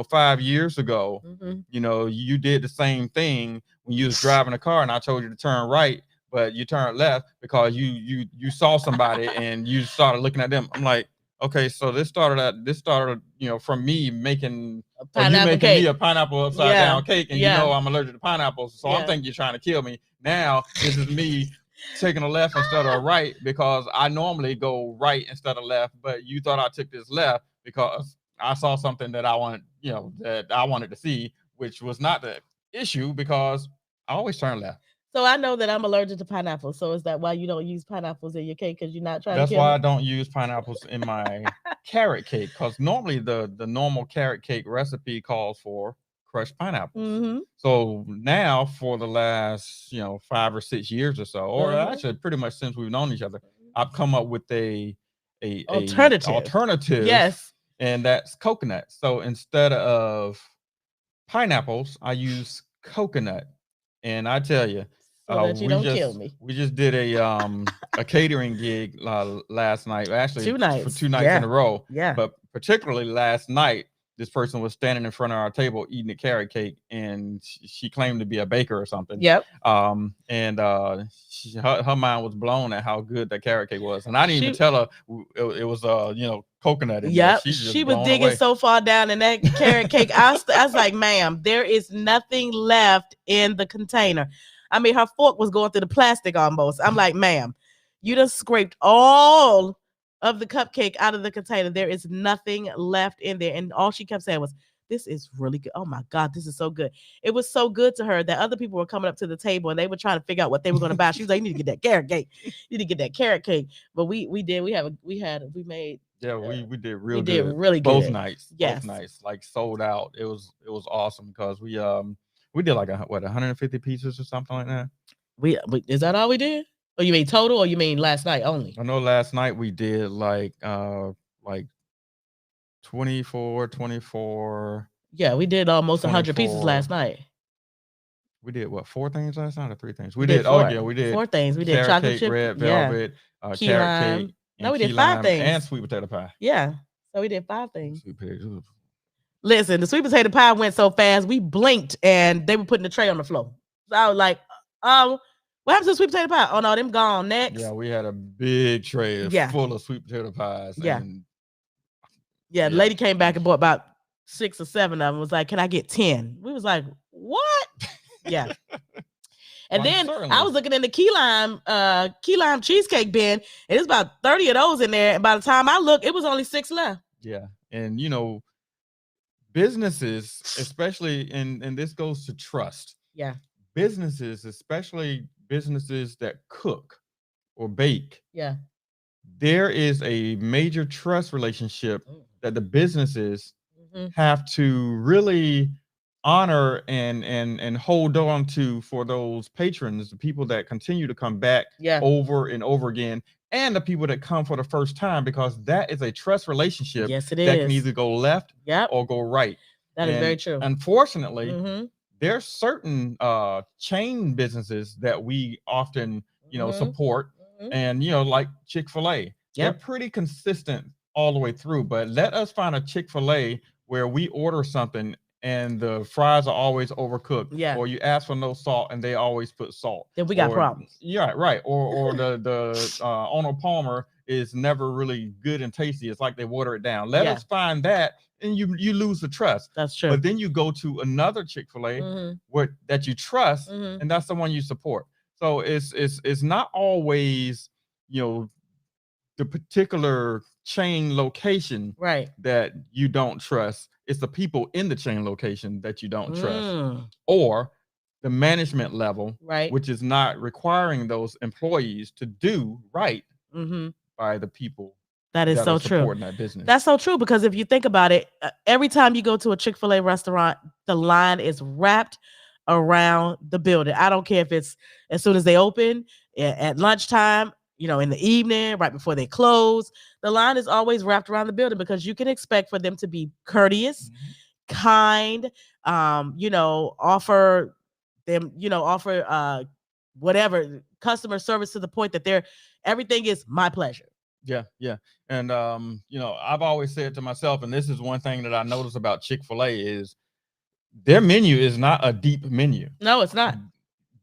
Speaker 2: 5 years ago.
Speaker 3: Mhm.
Speaker 2: You did the same thing when you was driving a car, and I told you to turn right, but you turned left because you saw somebody and you started looking at them. I'm like, okay, so this started from me making you
Speaker 3: Pineapple
Speaker 2: making me
Speaker 3: cake.
Speaker 2: a pineapple upside
Speaker 3: Yeah.
Speaker 2: down cake, and
Speaker 3: Yeah.
Speaker 2: I'm allergic to pineapples, so I'm
Speaker 3: Yeah.
Speaker 2: thinking you're trying to kill me. Now this is me taking a left instead of a right because I normally go right instead of left, but you thought I took this left because I saw something that I wanted, that I wanted to see, which was not the issue because I always turn left.
Speaker 3: So I know that I'm allergic to pineapples. So is that why you don't use pineapples in your cake? Because you're not trying
Speaker 2: That's
Speaker 3: to kill
Speaker 2: why
Speaker 3: me?
Speaker 2: I don't use pineapples in my carrot cake, because normally the normal carrot cake recipe calls for crushed pineapples.
Speaker 3: Mm-hmm.
Speaker 2: So now for the last 5 or 6 years or so, or actually pretty much since we've known each other, I've come up with a alternative,
Speaker 3: Yes.
Speaker 2: and that's coconut. So instead of pineapples, I use coconut, and I tell you,
Speaker 3: So that you don't kill me.
Speaker 2: we just did a catering gig last night. Actually,
Speaker 3: 2 nights.
Speaker 2: for 2 nights
Speaker 3: Yeah.
Speaker 2: in a row.
Speaker 3: Yeah.
Speaker 2: But particularly last night, this person was standing in front of our table eating a carrot cake, and she claimed to be a baker or something.
Speaker 3: Yep.
Speaker 2: And her mind was blown at how good that carrot cake was, and I didn't even tell her it was coconut in there.
Speaker 3: Yep. She was digging so far down in that carrot cake. I was like, ma'am, there is nothing left in the container. I mean, her fork was going through the plastic almost. I'm like, ma'am, you just scraped all of the cupcake out of the container. There is nothing left in there. And all she kept saying was, this is really good. Oh my God, this is so good. It was so good to her that other people were coming up to the table and they were trying to figure out what they were going to buy. She was like, you need to get that carrot cake. You need to get that carrot cake. But we made
Speaker 2: Yeah, we did real
Speaker 3: we
Speaker 2: good.
Speaker 3: did really
Speaker 2: Both
Speaker 3: good.
Speaker 2: nights.
Speaker 3: Yes.
Speaker 2: Both nights, like sold out. It was awesome because we did like 150 pieces or something like that.
Speaker 3: We is that all we did? Or you mean total, or you mean last night only?
Speaker 2: I know last night we did like 24.
Speaker 3: Yeah, we did almost 100 pieces
Speaker 2: 24.
Speaker 3: last night.
Speaker 2: We did what, 4 things last night or 3 things? We
Speaker 3: did
Speaker 2: did
Speaker 3: 4.
Speaker 2: We did
Speaker 3: 4 things. We did
Speaker 2: carrot
Speaker 3: chocolate
Speaker 2: cake,
Speaker 3: chip,
Speaker 2: red
Speaker 3: yeah,
Speaker 2: velvet,
Speaker 3: key
Speaker 2: carrot
Speaker 3: lime.
Speaker 2: cake,
Speaker 3: No, we
Speaker 2: key
Speaker 3: did 5
Speaker 2: lime,
Speaker 3: things.
Speaker 2: and sweet potato pie.
Speaker 3: Yeah. So we did 5 things.
Speaker 2: Sweet potato.
Speaker 3: Listen, the sweet potato pie went so fast, we blinked and they were putting the tray on the floor. So I was like, what happened to the sweet potato pie? Oh no, them gone next.
Speaker 2: Yeah, we had a big tray full of sweet potato pies.
Speaker 3: Yeah.
Speaker 2: And
Speaker 3: the lady came back and bought about 6 or 7 of them, was like, "Can I get 10?" We was like, "What?" Yeah. And
Speaker 2: Well,
Speaker 3: then I
Speaker 2: certainly.
Speaker 3: was looking in the key lime cheesecake bin, and it's about 30 of those in there. And by the time I looked, it was only 6 left.
Speaker 2: Yeah. And businesses, especially and this goes to trust.
Speaker 3: Yeah.
Speaker 2: Businesses, especially businesses that cook or bake,
Speaker 3: Yeah.
Speaker 2: there is a major trust relationship that the businesses have to really honor and hold on to for those patrons, the people that continue to come back
Speaker 3: Yeah.
Speaker 2: over and over again, and the people that come for the first time, because that is a trust relationship.
Speaker 3: Yes, it
Speaker 2: that can
Speaker 3: is.
Speaker 2: either go left
Speaker 3: Yep.
Speaker 2: or go right.
Speaker 3: That is
Speaker 2: And
Speaker 3: very true.
Speaker 2: Unfortunately, there's certain chain businesses that we often support, and like Chick-fil-A. They're
Speaker 3: Yep.
Speaker 2: pretty consistent all the way through, but let us find a Chick-fil-A where we order something and the fries are always overcooked.
Speaker 3: Yeah.
Speaker 2: Or you ask for no salt and they always put salt.
Speaker 3: Then we got
Speaker 2: Or-
Speaker 3: problems.
Speaker 2: Yeah, right. Or the Arnold Palmer is never really good and tasty. It's like they water it down. Let
Speaker 3: Yeah.
Speaker 2: us find that, and you lose the trust.
Speaker 3: That's true.
Speaker 2: But then you go to another Chick-fil-A that you trust, and that's the one you support. So it's not always the particular chain location
Speaker 3: Right.
Speaker 2: that you don't trust. It's the people in the chain location that you don't trust,
Speaker 3: Mm.
Speaker 2: or the management level,
Speaker 3: Right.
Speaker 2: which is not requiring those employees to do right
Speaker 3: Mm-hmm.
Speaker 2: by the people
Speaker 3: That is
Speaker 2: that
Speaker 3: so
Speaker 2: are
Speaker 3: true.
Speaker 2: supporting that business.
Speaker 3: That's so true, because if you think about it, every time you go to a Chick-fil-A restaurant, the line is wrapped around the building. I don't care if it's as soon as they open, at lunchtime, in the evening, right before they close. The line is always wrapped around the building, because you can expect for them to be courteous, kind, offer them, offer whatever customer service to the point that everything is my pleasure.
Speaker 2: Yeah. And I've always said to myself, and this is one thing that I notice about Chick-fil-A, is their menu is not a deep menu.
Speaker 3: No, it's not.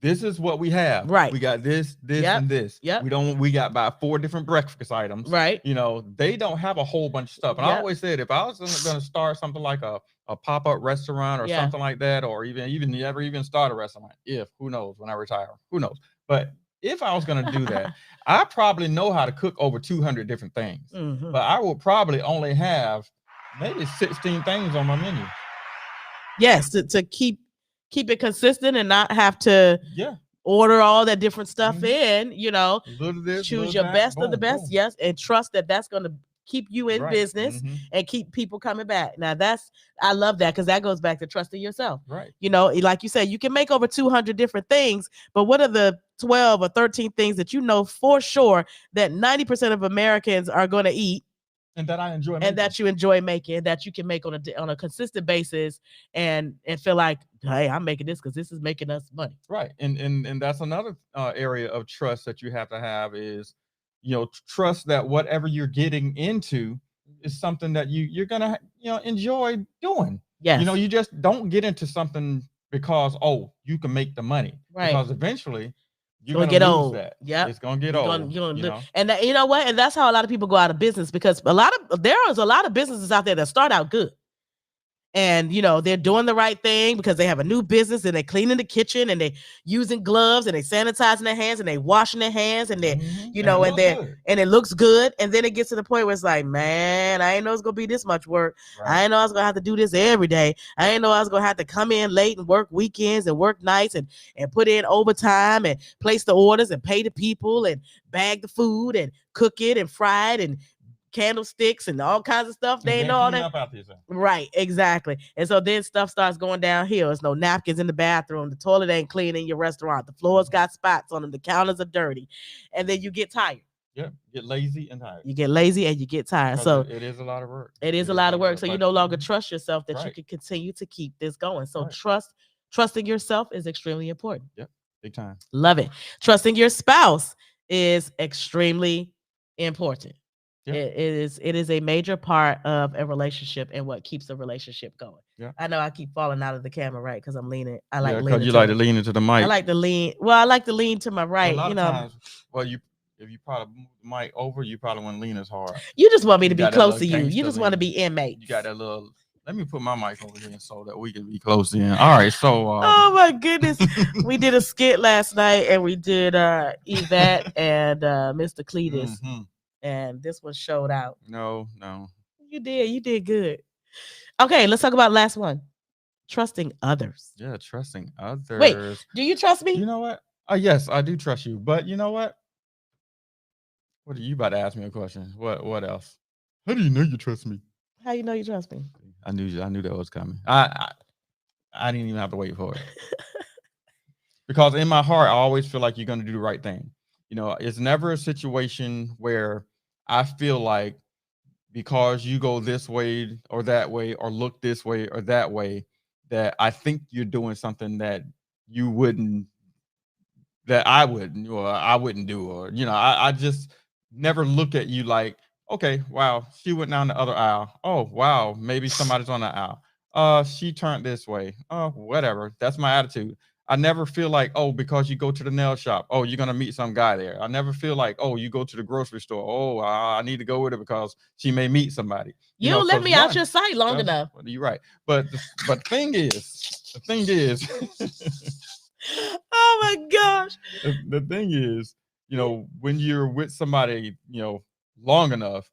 Speaker 2: This is what we have.
Speaker 3: Right.
Speaker 2: We got this, and this.
Speaker 3: Yep.
Speaker 2: We got about 4 different breakfast items.
Speaker 3: Right.
Speaker 2: They don't have a whole bunch of stuff. And I always said, if I was going to start something like a pop-up restaurant or something like that, or even never start a restaurant, who knows, when I retire, who knows. But if I was going to do that, I probably know how to cook over 200 different things. But I would probably only have maybe 16 things on my menu.
Speaker 3: Yes, to keep it consistent and not have to order all that different stuff in,
Speaker 2: this,
Speaker 3: choose your best of the best. Boom. Yes. And trust that that's going to keep you in business and keep people coming back. Now I love that, because that goes back to trusting yourself.
Speaker 2: Right.
Speaker 3: Like you said, you can make over 200 different things, but what are the 12 or 13 things that for sure that 90% of Americans are going to eat?
Speaker 2: And that I enjoy making.
Speaker 3: And that you enjoy making, that you can make on a consistent basis and feel like, hey, I'm making this because this is making us money.
Speaker 2: Right. And that's another area of trust that you have to have is, trust that whatever you're getting into is something that you're going to, enjoy doing.
Speaker 3: Yes.
Speaker 2: You just don't get into something because, you can make the money.
Speaker 3: Right.
Speaker 2: Because eventually you're
Speaker 3: gonna
Speaker 2: get
Speaker 3: old.
Speaker 2: That.
Speaker 3: Yeah,
Speaker 2: it's gonna get old.
Speaker 3: And that, you know what? And that's how a lot of people go out of business, because there is a lot of businesses out there that start out good. And they're doing the right thing because they have a new business, and they're cleaning the kitchen, and they're using gloves, and they're sanitizing their hands, and they're washing their hands, and they and it looks good. And then it gets to the point where it's like, man, I didn't know it's gonna be this much work. Right. I didn't know I was gonna have to do this every day. I didn't know I was gonna have to come in late and work weekends and work nights and put in overtime and place the orders and pay the people and bag the food and cook it and fry it and candlesticks and all kinds of stuff. They know all that. Right, exactly. And so then stuff starts going downhill. There's no napkins in the bathroom. The toilet ain't clean in your restaurant. The floors got spots on them. The counters are dirty. And then you get tired.
Speaker 2: Yeah, get lazy and tired.
Speaker 3: You get lazy and you get tired. So
Speaker 2: it is a lot of work.
Speaker 3: It is a lot of work. So you no longer trust yourself that you can continue to keep this going. So trusting yourself is extremely important.
Speaker 2: Yep, big time.
Speaker 3: Love it. Trusting your spouse is extremely important. Yep. It is a major part of a relationship and what keeps a relationship going.
Speaker 2: Yeah.
Speaker 3: I know I keep falling out of the camera, right? Because I'm leaning. I like leaning.
Speaker 2: Because you like to lean into the mic.
Speaker 3: I like to lean. Well, I like to lean to my right.
Speaker 2: Well, a lot of times, if you probably move the mic over, you probably wouldn't lean as hard.
Speaker 3: You just want me to be close to you. You just want to be inmates.
Speaker 2: You got that little Let me put my mic over here so that we can be close in. All right, so
Speaker 3: Oh my goodness. We did a skit last night and we did Yvette and Mr. Cletus.
Speaker 2: Mhm.
Speaker 3: And this one showed out.
Speaker 2: No.
Speaker 3: You did good. Okay, let's talk about last one. Trusting others.
Speaker 2: Yeah, trusting others.
Speaker 3: Wait, do you trust me?
Speaker 2: You know what? Yes, I do trust you. But you know what? What are you about to ask me a question? What else? How do you know you trust me?
Speaker 3: How you know you trust me?
Speaker 2: I knew that was coming. I didn't even have to wait for it. Because in my heart, I always feel like you're going to do the right thing. You know, it's never a situation where I feel like because you go this way or that way or look this way or that way, that I think you're doing something that you wouldn't, that I wouldn't, or I wouldn't do, or I just never look at you like, okay, wow, she went down the other aisle. Oh, wow, maybe somebody's on the aisle. She turned this way. Oh, whatever. That's my attitude. I never feel like, oh, because you go to the nail shop, oh, you're gonna meet some guy there. I never feel like, oh, you go to the grocery store, oh, I need to go with her because she may meet somebody.
Speaker 3: You don't let
Speaker 2: 'cause
Speaker 3: me out
Speaker 2: one,
Speaker 3: your sight long enough.
Speaker 2: well, you're right. But the thing is,
Speaker 3: Oh my gosh.
Speaker 2: the thing is, when you're with somebody, long enough,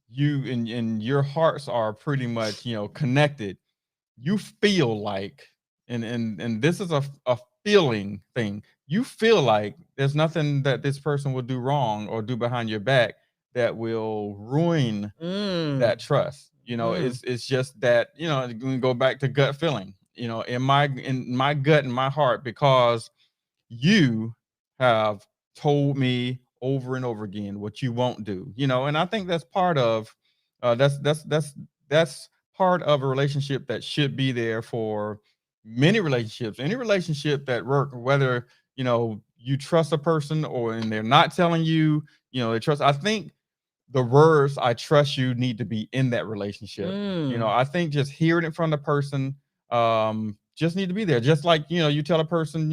Speaker 2: you and your hearts are pretty much, connected. You feel like, and this is a feeling thing. You feel like there's nothing that this person will do wrong or do behind your back that will ruin that trust. It's just that, we can go back to gut feeling, in my gut and my heart, because you have told me over and over again what you won't do, and I think that's part of that's part of a relationship that should be there for many relationships, any relationship that work, whether you trust a person or and they're not telling you, they trust. I think the words "I trust you" need to be in that relationship. I think just hearing it from the person, just need to be there. Just like, you tell a person,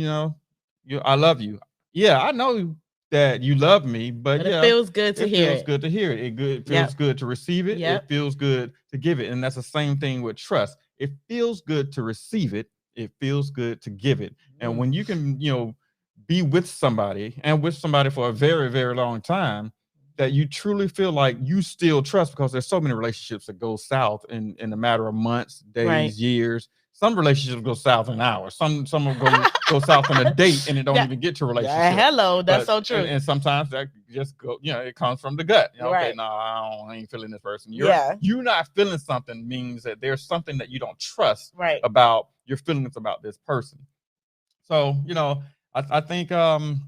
Speaker 2: I love you. Yeah, I know that you love me, but
Speaker 3: it feels good to hear
Speaker 2: feels
Speaker 3: it.
Speaker 2: good to hear it. It feels good to receive it.
Speaker 3: Yep.
Speaker 2: It feels good to give it. And that's the same thing with trust. It feels good to receive it. It feels good to give it. And when you can, be with somebody and with somebody for a very, very long time, that you truly feel like you still trust, because there's so many relationships that go south in a matter of months, days,
Speaker 3: Right.
Speaker 2: years. Some relationships go south in hours. Some will go south in a date and it don't even get to a relationship.
Speaker 3: Hello, that's so true.
Speaker 2: And sometimes that just go, it comes from the gut. Okay,
Speaker 3: Right.
Speaker 2: no, I ain't feeling this person.
Speaker 3: Yeah.
Speaker 2: You not feeling something means that there's something that you don't trust
Speaker 3: Right.
Speaker 2: about your feelings about this person. So, I think well,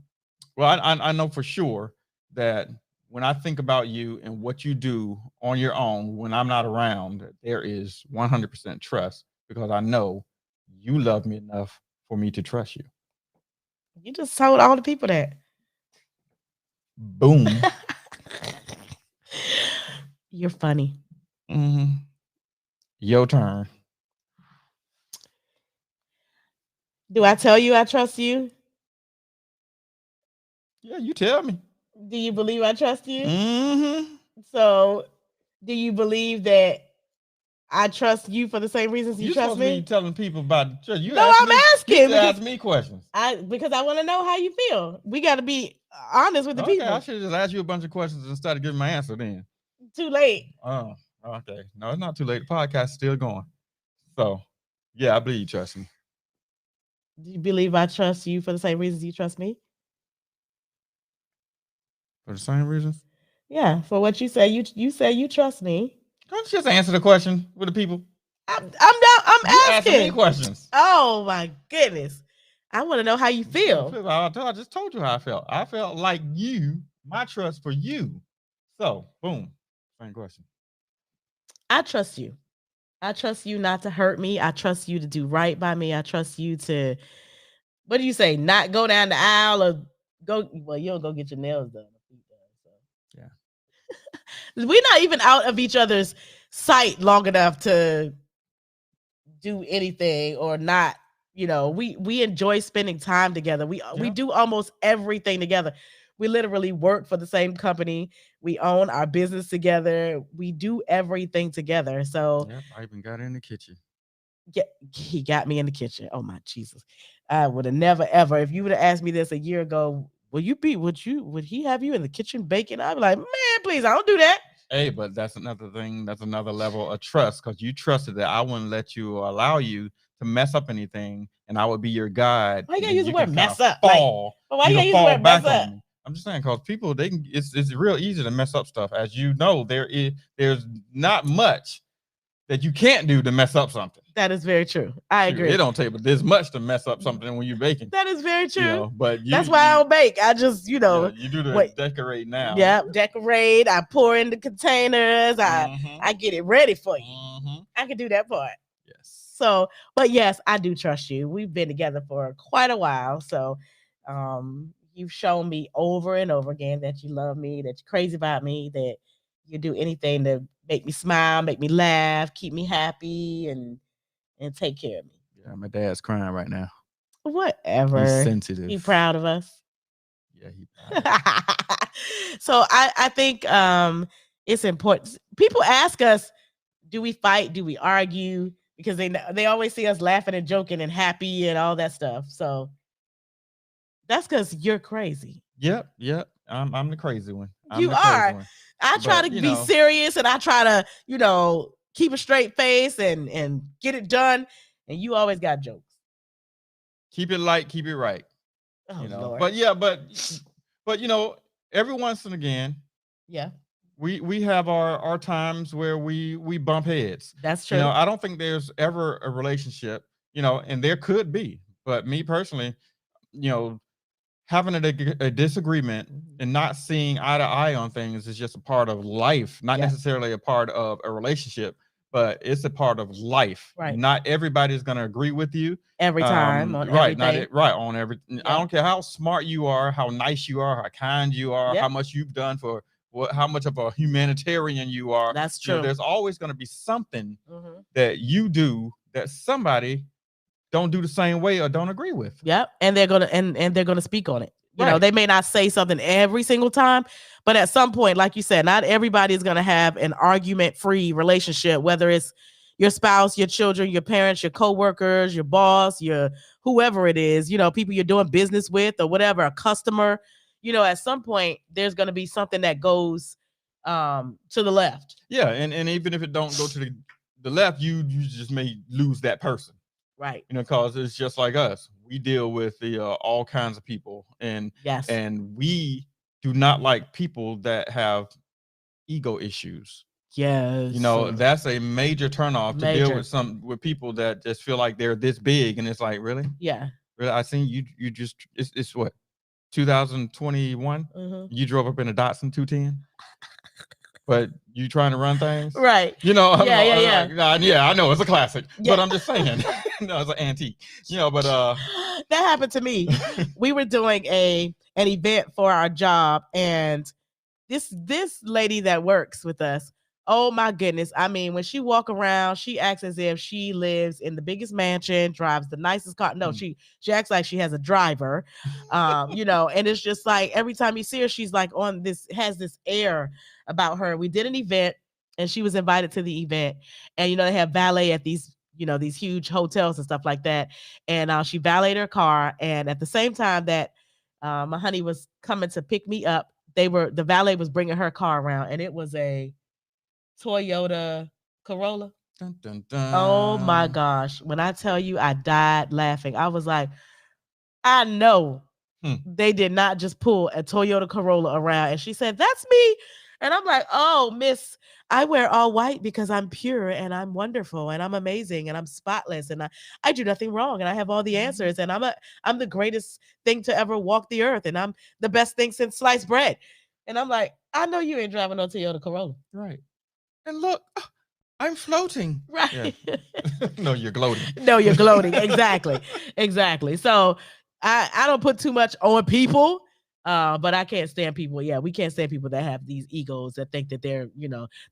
Speaker 2: I know for sure that when I think about you and what you do on your own when I'm not around, there is 100% trust, because I know you love me enough for me to trust you.
Speaker 3: You just told all the people that.
Speaker 2: Boom.
Speaker 3: You're funny.
Speaker 2: Your turn.
Speaker 3: Do I tell you I trust you?
Speaker 2: Yeah, you tell me.
Speaker 3: Do you believe I trust you?
Speaker 2: Mm-hmm.
Speaker 3: So, do you believe that I trust you for the same reasons you trust
Speaker 2: supposed to
Speaker 3: me?
Speaker 2: be telling people about trust. You
Speaker 3: No,
Speaker 2: ask
Speaker 3: I'm
Speaker 2: me,
Speaker 3: asking
Speaker 2: You
Speaker 3: because-
Speaker 2: ask me questions.
Speaker 3: Because I want to know how you feel. We got to be honest with the
Speaker 2: Okay,
Speaker 3: people.
Speaker 2: I should have just asked you a bunch of questions and started giving my answer then.
Speaker 3: Too late.
Speaker 2: Oh, okay. No, it's not too late. The podcast is still going. So, yeah, I believe you trust me.
Speaker 3: Do you believe I trust you for the same reasons you trust me?
Speaker 2: For the same reasons?
Speaker 3: Yeah, for what you say. You say you trust me.
Speaker 2: Don't you just answer the question with the people?
Speaker 3: I'm down. I'm
Speaker 2: You
Speaker 3: asking
Speaker 2: asking me questions.
Speaker 3: Oh my goodness. I want to know how you feel.
Speaker 2: I just told you how I felt. I felt like my trust for you. So, boom. Same question.
Speaker 3: I trust you. I trust you not to hurt me. I trust you to do right by me. I trust you to, what do you say, not go down the aisle or go, well, you don't go get your nails done.
Speaker 2: Yeah.
Speaker 3: We're not even out of each other's sight long enough to do anything or not. We enjoy spending time together. We do almost everything together. We literally work for the same company. We own our business together. We do everything together. So
Speaker 2: Yep, I even got in the kitchen.
Speaker 3: he got me in the kitchen. Oh my Jesus. I would have never ever, if you would have asked me this a year ago, would he have you in the kitchen baking? I'd be like, man, please, I don't do that.
Speaker 2: Hey, but that's another thing. That's another level of trust because you trusted that I wouldn't let you or allow you to mess up anything, and I would be your guide.
Speaker 3: Why you gotta
Speaker 2: And
Speaker 3: use the
Speaker 2: you
Speaker 3: word
Speaker 2: can kinda
Speaker 3: mess up? Like,
Speaker 2: fall.
Speaker 3: but why
Speaker 2: You
Speaker 3: you
Speaker 2: can
Speaker 3: gotta use the
Speaker 2: fall
Speaker 3: word mess
Speaker 2: back
Speaker 3: up?
Speaker 2: on me. I'm just saying because people they can. It's real easy to mess up stuff. As you know, there's not much that you can't do to mess up something.
Speaker 3: That is very true. I
Speaker 2: Shoot,
Speaker 3: agree.
Speaker 2: it don't take, but there's much to mess up something when you're baking.
Speaker 3: That is very true.
Speaker 2: You know, but
Speaker 3: That's why I don't bake. I just,
Speaker 2: you do the
Speaker 3: wait.
Speaker 2: decorate now.
Speaker 3: Yep, decorate. I pour in the containers. I get it ready for you. I can do that part.
Speaker 2: Yes.
Speaker 3: So, but yes, I do trust you. We've been together for quite a while. So, you've shown me over and over again that you love me, that you're crazy about me, that you do anything to make me smile, make me laugh, keep me happy, and take care of me.
Speaker 2: Yeah, my dad's crying right now.
Speaker 3: Whatever.
Speaker 2: He's sensitive.
Speaker 3: He proud of us.
Speaker 2: Yeah, he proud of us.
Speaker 3: So I think it's important. People ask us, do we fight? Do we argue? Because they always see us laughing and joking and happy and all that stuff. So that's because you're crazy.
Speaker 2: Yep. I'm the crazy one.
Speaker 3: You are. I try to be serious and I try to, keep a straight face and get it done. And you always got jokes.
Speaker 2: Keep it light, keep it right.
Speaker 3: Oh, Lord.
Speaker 2: But every once and again,
Speaker 3: yeah,
Speaker 2: we have our times where we bump heads.
Speaker 3: That's true.
Speaker 2: I don't think there's ever a relationship, and there could be, but me personally, having a disagreement and not seeing eye to eye on things is just a part of life, not necessarily a part of a relationship, but it's a part of life.
Speaker 3: Right.
Speaker 2: Not everybody's going to agree with you
Speaker 3: every time on
Speaker 2: right.
Speaker 3: everything.
Speaker 2: Right on everything. I don't care how smart you are, how nice you are, how kind you are, how much you've done for how much of a humanitarian you are.
Speaker 3: That's true.
Speaker 2: There's always going to be something that you do that somebody don't do the same way or don't agree with.
Speaker 3: Yep. And they're gonna and they're gonna speak on it. They may not say something every single time, but at some point, like you said, not everybody is gonna have an argument-free relationship, whether it's your spouse, your children, your parents, your co-workers, your boss, your whoever it is, people you're doing business with or whatever, a customer. At some point there's gonna be something that goes to the left.
Speaker 2: Yeah, and even if it don't go to the left, you just may lose that person.
Speaker 3: Right.
Speaker 2: Because it's just like us. We deal with the all kinds of people, and we do not like people that have ego issues.
Speaker 3: Yes.
Speaker 2: That's a major turnoff to deal with people that just feel like they're this big, and it's like, really?
Speaker 3: Yeah.
Speaker 2: Really? I seen you just it's what 2021. You drove up in a Datsun 210. But you trying to run things,
Speaker 3: right?
Speaker 2: Yeah. I know it's a classic, but I'm just saying, no, it's an antique. But
Speaker 3: that happened to me. We were doing an event for our job, and this lady that works with us, oh my goodness! I mean, when she walk around, she acts as if she lives in the biggest mansion, drives the nicest car. No, she acts like she has a driver, and it's just like every time you see her, she's like has this air about her. We did an event and she was invited to the event, and they have valet at these these huge hotels and stuff like that, and she valeted her car, and at the same time that my honey was coming to pick me up, the valet was bringing her car around, and it was a Toyota Corolla.
Speaker 2: Dun, dun, dun.
Speaker 3: Oh my gosh, when I tell you I died laughing. I was like, I know they did not just pull a Toyota Corolla around. And she said, that's me. And I'm like, oh, miss, I wear all white because I'm pure and I'm wonderful and I'm amazing and I'm spotless and I do nothing wrong and I have all the answers and I'm the greatest thing to ever walk the earth and I'm the best thing since sliced bread. And I'm like, I know you ain't driving no Toyota Corolla.
Speaker 2: Right. And look, I'm floating.
Speaker 3: Right.
Speaker 2: Yeah. No, you're gloating.
Speaker 3: No, you're gloating. Exactly. So I don't put too much on people. But I can't stand people. Yeah, we can't stand people that have these egos that think that they're,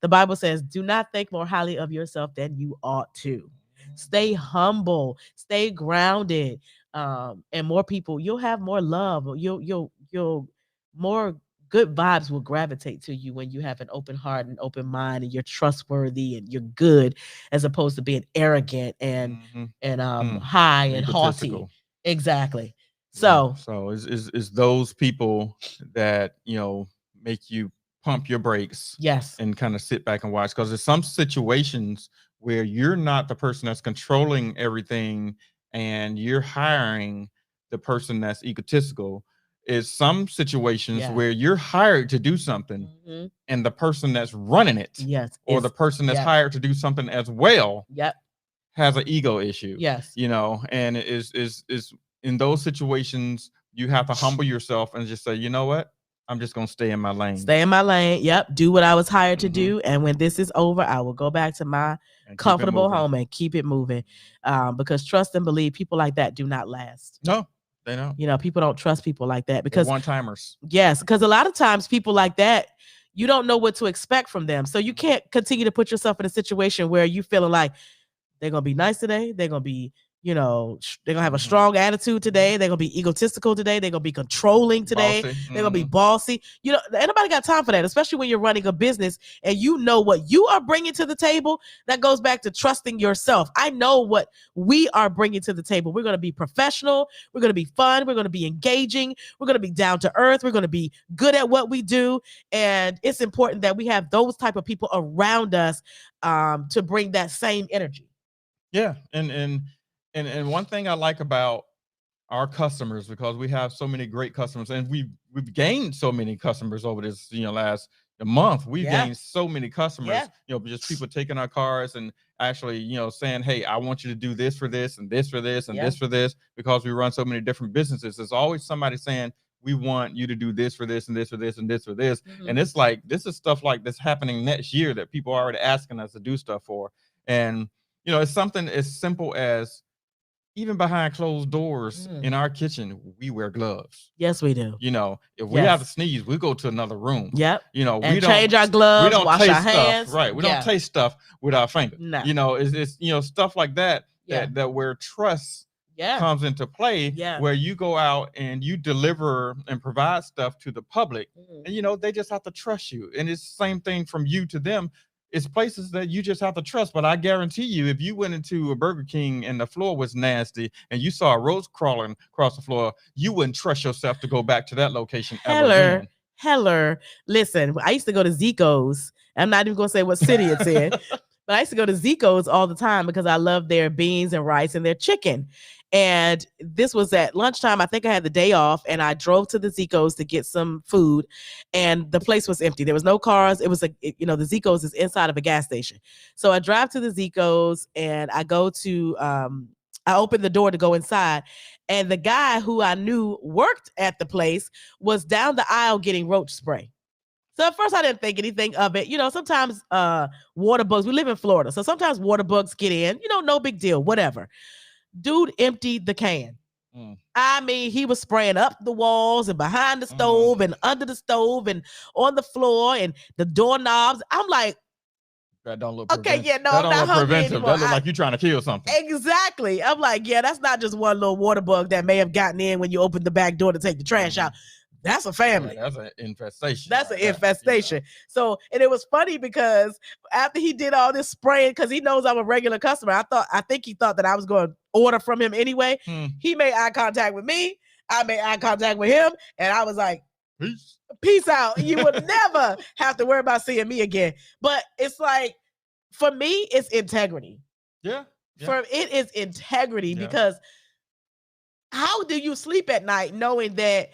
Speaker 3: the Bible says, do not think more highly of yourself than you ought to. Stay humble, stay grounded. And more people, you'll have more love. You'll more good vibes will gravitate to you when you have an open heart and open mind and you're trustworthy and you're good, as opposed to being arrogant and high and haughty.
Speaker 2: Egotistical.
Speaker 3: Exactly.
Speaker 2: Yeah.
Speaker 3: So
Speaker 2: So is those people that make you pump your brakes
Speaker 3: yes,
Speaker 2: and kind of sit back and watch, because there's some situations where you're not the person that's controlling everything and you're hiring the person that's egotistical. Is some situations
Speaker 3: Yeah.
Speaker 2: where you're hired to do something
Speaker 3: Mhm.
Speaker 2: and the person that's running it
Speaker 3: Yes,
Speaker 2: or
Speaker 3: is-
Speaker 2: the person that's
Speaker 3: yep.
Speaker 2: hired to do something as well
Speaker 3: Yep.
Speaker 2: has an ego issue.
Speaker 3: Yes.
Speaker 2: And it is in those situations you have to humble yourself and just say, you know what, I'm just gonna stay in my lane.
Speaker 3: Stay in my lane. Yep. Do what I was hired to
Speaker 2: Mhm.
Speaker 3: do. And when this is over, I will go back to my
Speaker 2: And keep it
Speaker 3: comfortable
Speaker 2: moving.
Speaker 3: home and keep it moving. Because trust and believe, people like that do not last.
Speaker 2: No, they don't.
Speaker 3: You know, people don't trust people like that
Speaker 2: They're
Speaker 3: because
Speaker 2: one-timers.
Speaker 3: yes, because a lot of times people like that, you don't know what to expect from them. So you can't continue to put yourself in a situation where you feeling like they're gonna be nice today. They're gonna be, they're gonna have a strong attitude today. They're gonna be egotistical today. They're gonna be controlling today.
Speaker 2: Bossy.
Speaker 3: They're gonna be bossy. Anybody got time for that, especially when you're running a business and you know what you are bringing to the table. That goes back to trusting yourself. I know what we are bringing to the table. We're gonna be professional. We're gonna be fun. We're gonna be engaging. We're gonna be down to earth. We're gonna be good at what we do, and it's important that we have those type of people around us to bring that same energy.
Speaker 2: Yeah, and one thing I like about our customers, because we have so many great customers and we've gained so many customers over this last month. We've gained so many customers, just people taking our cars and actually saying, hey, I want you to do this for this and this for this and this for this, because we run so many different businesses. There's always somebody saying, we want you to do this for this and this for this and this for this. And it's like, this is stuff like this happening next year that people are already asking us to do stuff for. And it's something as simple as, even behind closed doors in our kitchen, we wear gloves.
Speaker 3: Yes, we do.
Speaker 2: If we have to sneeze, we go to another room.
Speaker 3: Yep.
Speaker 2: We
Speaker 3: And
Speaker 2: don't
Speaker 3: change our gloves,
Speaker 2: we don't
Speaker 3: wash
Speaker 2: taste
Speaker 3: our hands.
Speaker 2: stuff. Right. We don't taste stuff with our finger.
Speaker 3: No.
Speaker 2: It's stuff like that that where trust comes into play, where you go out and you deliver and provide stuff to the public, and they just have to trust you. And it's the same thing from you to them. It's places that you just have to trust. But I guarantee you, if you went into a Burger King and the floor was nasty and you saw a roach crawling across the floor, you wouldn't trust yourself to go back to that location ever again.
Speaker 3: Heller. Listen, I used to go to Zico's. I'm not even going to say what city it's in, but I used to go to Zico's all the time because I love their beans and rice and their chicken. And this was at lunchtime. I think I had the day off and I drove to the Zico's to get some food and the place was empty. There was no cars. It was the Zico's is inside of a gas station. So I drive to the Zico's and I go to, I opened the door to go inside and the guy who I knew worked at the place was down the aisle getting roach spray. So at first I didn't think anything of it. Sometimes water bugs, we live in Florida. So sometimes water bugs get in, no big deal, whatever. Dude emptied the can. I mean, he was spraying up the walls and behind the stove and under the stove and on the floor and the doorknobs. I'm like,
Speaker 2: that don't look
Speaker 3: okay,
Speaker 2: that
Speaker 3: I'm
Speaker 2: don't
Speaker 3: not
Speaker 2: look
Speaker 3: hungry
Speaker 2: preventive.
Speaker 3: anymore.
Speaker 2: That look like you're trying to kill something.
Speaker 3: Exactly. I'm like, that's not just one little water bug that may have gotten in when you opened the back door to take the trash out. That's a family.
Speaker 2: That's an infestation.
Speaker 3: That's an infestation. So, and it was funny because after he did all this spraying, because he knows I'm a regular customer, I think he thought that I was going to order from him anyway. He made eye contact with me. I made eye contact with him. And I was like, peace out. You would never have to worry about seeing me again. But it's like, for me, it's integrity.
Speaker 2: Yeah.
Speaker 3: It is integrity because how do you sleep at night knowing that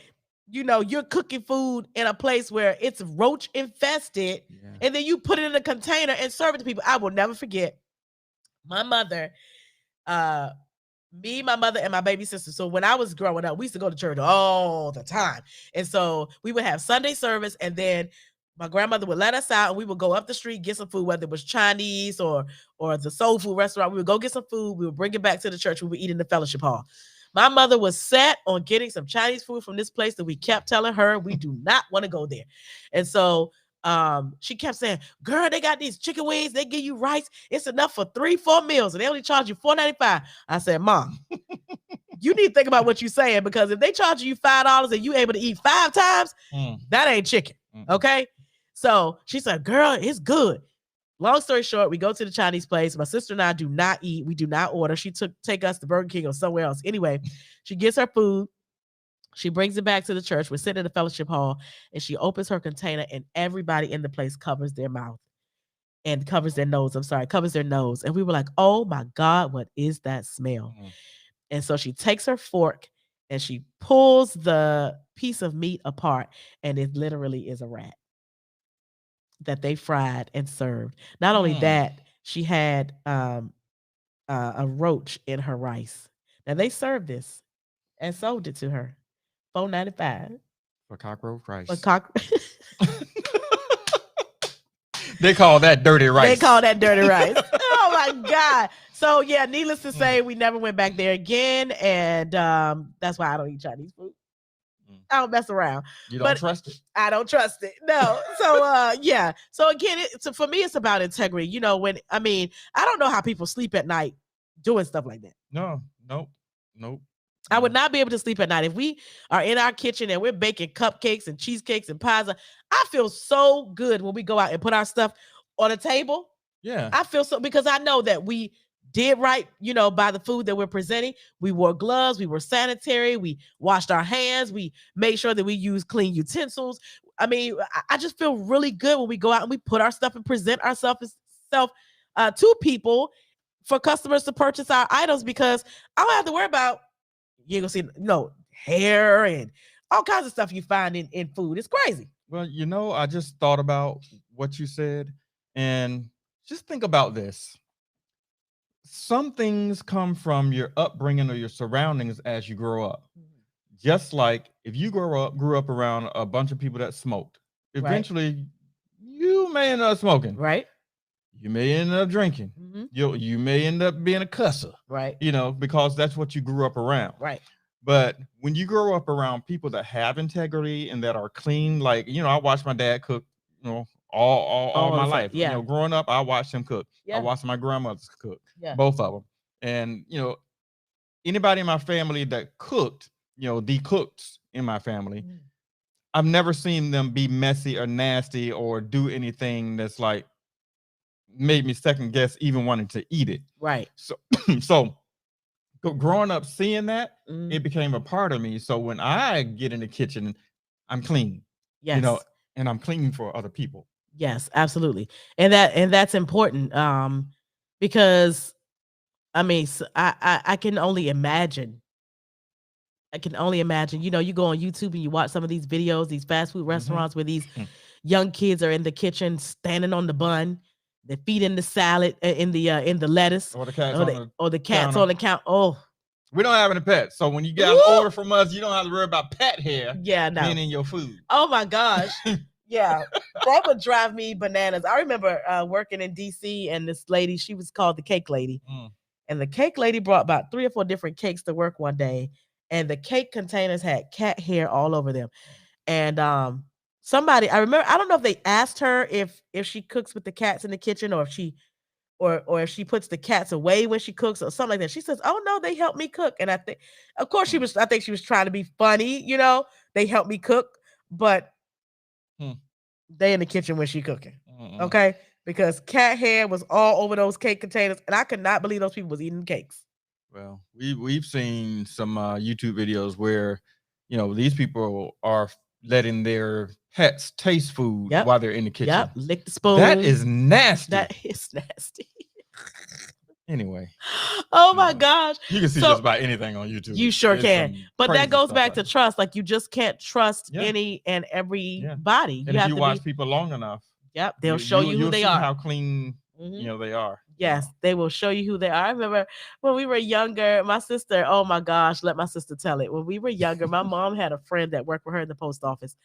Speaker 3: you're cooking food in a place where it's roach infested and then you put it in a container and serve it to people? I will never forget my mother, me, my mother, and my baby sister. So when I was growing up, we used to go to church all the time. And so we would have Sunday service and then my grandmother would let us out and we would go up the street, get some food, whether it was Chinese or the soul food restaurant. We would go get some food. We would bring it back to the church. We would eat in the fellowship hall. My mother was set on getting some Chinese food from this place that we kept telling her we do not want to go there. And so she kept saying, girl, they got these chicken wings. They give you rice. It's enough for 3-4 meals and they only charge you $4.95. I said, Mom, you need to think about what you're saying, because if they charge you $5 and you able to eat 5 times, that ain't chicken. Okay. So she said, girl, it's good. Long story short, we go to the Chinese place. My sister and I do not eat. We do not order. She take us to Burger King or somewhere else. Anyway, she gets her food. She brings it back to the church. We're sitting in the fellowship hall, and she opens her container, and everybody in the place covers their mouth and covers their nose. Covers their nose. And we were like, oh my God, what is that smell? And so she takes her fork and she pulls the piece of meat apart, and it literally is a rat that they fried and served. Not only that, she had a roach in her rice. Now they served this and sold it to her, $4.95
Speaker 2: for cockroach rice.
Speaker 3: They
Speaker 2: call that dirty rice.
Speaker 3: Oh my God. So yeah, needless to say, we never went back there again, and that's why I don't eat Chinese food. I don't mess around.
Speaker 2: You don't trust it?
Speaker 3: I don't trust it. No. So yeah. So again, for me, it's about integrity. You know, I don't know how people sleep at night doing stuff like that.
Speaker 2: Nope.
Speaker 3: I would not be able to sleep at night if we are in our kitchen and we're baking cupcakes and cheesecakes and pies. I feel so good when we go out and put our stuff on a table.
Speaker 2: Yeah.
Speaker 3: I feel so, because I know that we did right, you know, by the food that we're presenting. We wore gloves, we were sanitary, we washed our hands, we made sure that we use clean utensils. I just feel really good when we go out and we put our stuff and present ourselves to people for customers to purchase our items, because I don't have to worry about, you're gonna see hair and all kinds of stuff you find in food. It's crazy.
Speaker 2: Well, I just thought about what you said, and just think about this. Some things come from your upbringing or your surroundings as you grow up. Just like if you grew up around a bunch of people that smoked, eventually you may end up smoking.
Speaker 3: Right.
Speaker 2: You may end up drinking. You may end up being a cusser.
Speaker 3: Right.
Speaker 2: Because that's what you grew up around.
Speaker 3: Right.
Speaker 2: But when you grow up around people that have integrity and that are clean, like, I watched my dad cook, all my life.
Speaker 3: Yeah.
Speaker 2: Growing up, I watched him cook.
Speaker 3: Yeah.
Speaker 2: I watched my grandmothers cook.
Speaker 3: Yeah.
Speaker 2: Both of them. And, anybody in my family that cooked, the cooks in my family, I've never seen them be messy or nasty or do anything that's like made me second guess even wanting to eat it.
Speaker 3: Right.
Speaker 2: So growing up seeing that, it became a part of me. So when I get in the kitchen, I'm clean.
Speaker 3: Yes.
Speaker 2: And I'm clean for other people.
Speaker 3: Yes, absolutely. And that's important. Because I can only imagine. You go on YouTube and you watch some of these videos, these fast food restaurants where these young kids are in the kitchen standing on the bun, they're feeding the salad in the lettuce,
Speaker 2: or the cats
Speaker 3: on the counter. Oh,
Speaker 2: we don't have any pets, so when you get an order from us, you don't have to worry about pet hair. Being in your food.
Speaker 3: Oh my gosh. Yeah, that would drive me bananas. I remember working in DC, and this lady, she was called the cake lady. And the cake lady brought about 3 or 4 different cakes to work one day, and the cake containers had cat hair all over them. And somebody, I remember, I don't know if they asked her if she cooks with the cats in the kitchen, or if she puts the cats away when she cooks or something like that. She says, "Oh no, they help me cook." And I think she was trying to be funny, they help me cook, but they in the kitchen when she cooking. Okay? Because cat hair was all over those cake containers, and I could not believe those people was eating cakes.
Speaker 2: Well, we've seen some YouTube videos where, these people are letting their pets taste food while they're in the kitchen.
Speaker 3: Yep, lick the spoon.
Speaker 2: That is nasty.
Speaker 3: That is nasty.
Speaker 2: Anyway.
Speaker 3: Oh my gosh.
Speaker 2: You can see just about anything on YouTube.
Speaker 3: You sure can. But that goes back to trust. Like, you just can't trust any and everybody.
Speaker 2: And if you watch people long enough,
Speaker 3: they'll show you who they are.
Speaker 2: How clean they are.
Speaker 3: Yes, they will show you who they are. I remember when we were younger, my sister, oh my gosh, let my sister tell it. When we were younger, my mom had a friend that worked for her in the post office.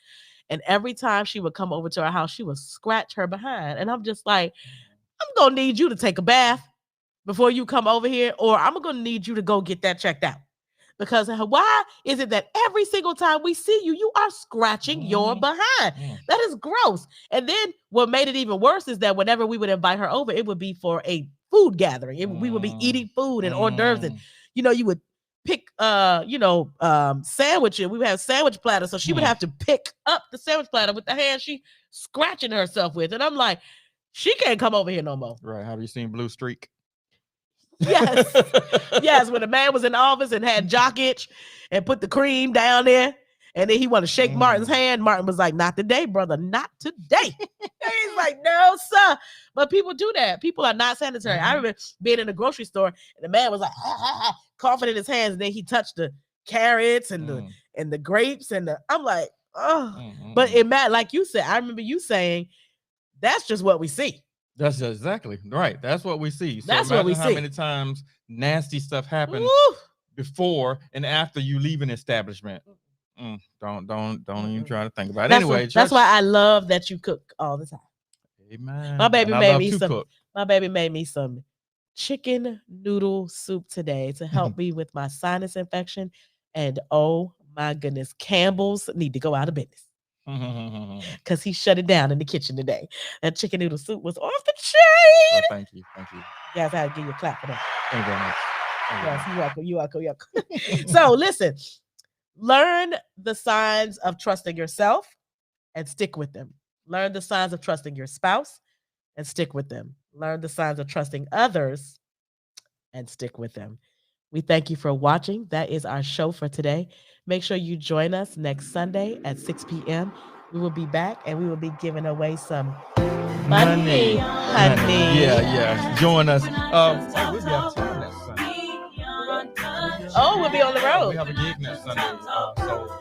Speaker 3: And every time she would come over to our house, she would scratch her behind. And I'm just like, I'm going to need you to take a bath before you come over here, or I'm going to need you to go get that checked out. Because why is it that every single time we see you, you are scratching your behind? That is gross. And then what made it even worse is that whenever we would invite her over, it would be for a food gathering. We would be eating food and hors d'oeuvres, and you would pick sandwiches. We would have sandwich platters, so she would have to pick up the sandwich platter with the hand she scratching herself with. And I'm like, she can't come over here no more.
Speaker 2: Right. Have you seen Blue Streak?
Speaker 3: Yes. Yes, when the man was in the office and had jock itch and put the cream down there, and then he wanted to shake Martin's hand. Martin was like, not today, brother, not today. He's like, no, sir. But people do that. People are not sanitary. I remember being in the grocery store, and the man was like, coughing in his hands, and then he touched the carrots and the grapes, and I'm like, oh. But it matters, like you said, I remember you saying, that's just what we see.
Speaker 2: That's exactly right. That's what we see. So
Speaker 3: that's what we see.
Speaker 2: How many times nasty stuff happens before and after you leave an establishment? Don't even try to think about it. Anyway,
Speaker 3: that's why I love that you cook all the time.
Speaker 2: Amen.
Speaker 3: My baby made me some. My baby made me some chicken noodle soup today to help me with my sinus infection. And oh my goodness, Campbell's need to go out of business. Because he shut it down in the kitchen today. That chicken noodle soup was off the chain.
Speaker 2: Oh, thank you.
Speaker 3: Guys, I had to give you a clap for that.
Speaker 2: Thank you very much.
Speaker 3: Yes, you're welcome. So listen, learn the signs of trusting yourself and stick with them. Learn the signs of trusting your spouse and stick with them. Learn the signs of trusting others and stick with them. We thank you for watching. That is our show for today. Make sure you join us next Sunday at 6 p.m. We will be back and we will be giving away some money, honey.
Speaker 2: Yeah. Join us. We'll be out of town next Sunday.
Speaker 3: Oh, we'll be on the road.
Speaker 2: We have a gig next Sunday. So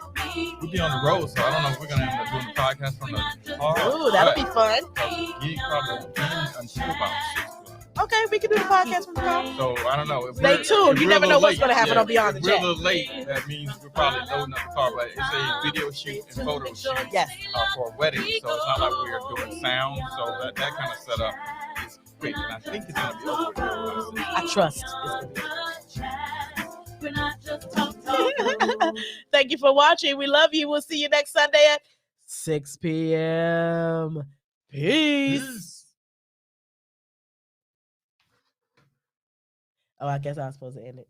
Speaker 2: we'll be on the road. So I don't know if we're going to end up doing the podcast from the car.
Speaker 3: Ooh, that'll be fun.
Speaker 2: The gig probably won't end until about 6 o'clock.
Speaker 3: Okay, we can do the podcast from the car.
Speaker 2: So I don't know.
Speaker 3: Stay tuned. You never know what's going to happen on Beyond the Chat.
Speaker 2: If we're a little late, that means we're probably loading up the car. But it's a video shoot and photo shoot for a wedding. So it's not like we're doing sound. So that kind of setup is quick. And I think it's going to be over with.
Speaker 3: I trust. Thank you for watching. We love you. We'll see you next Sunday at 6 p.m. Peace. Oh, I guess I was supposed to end it.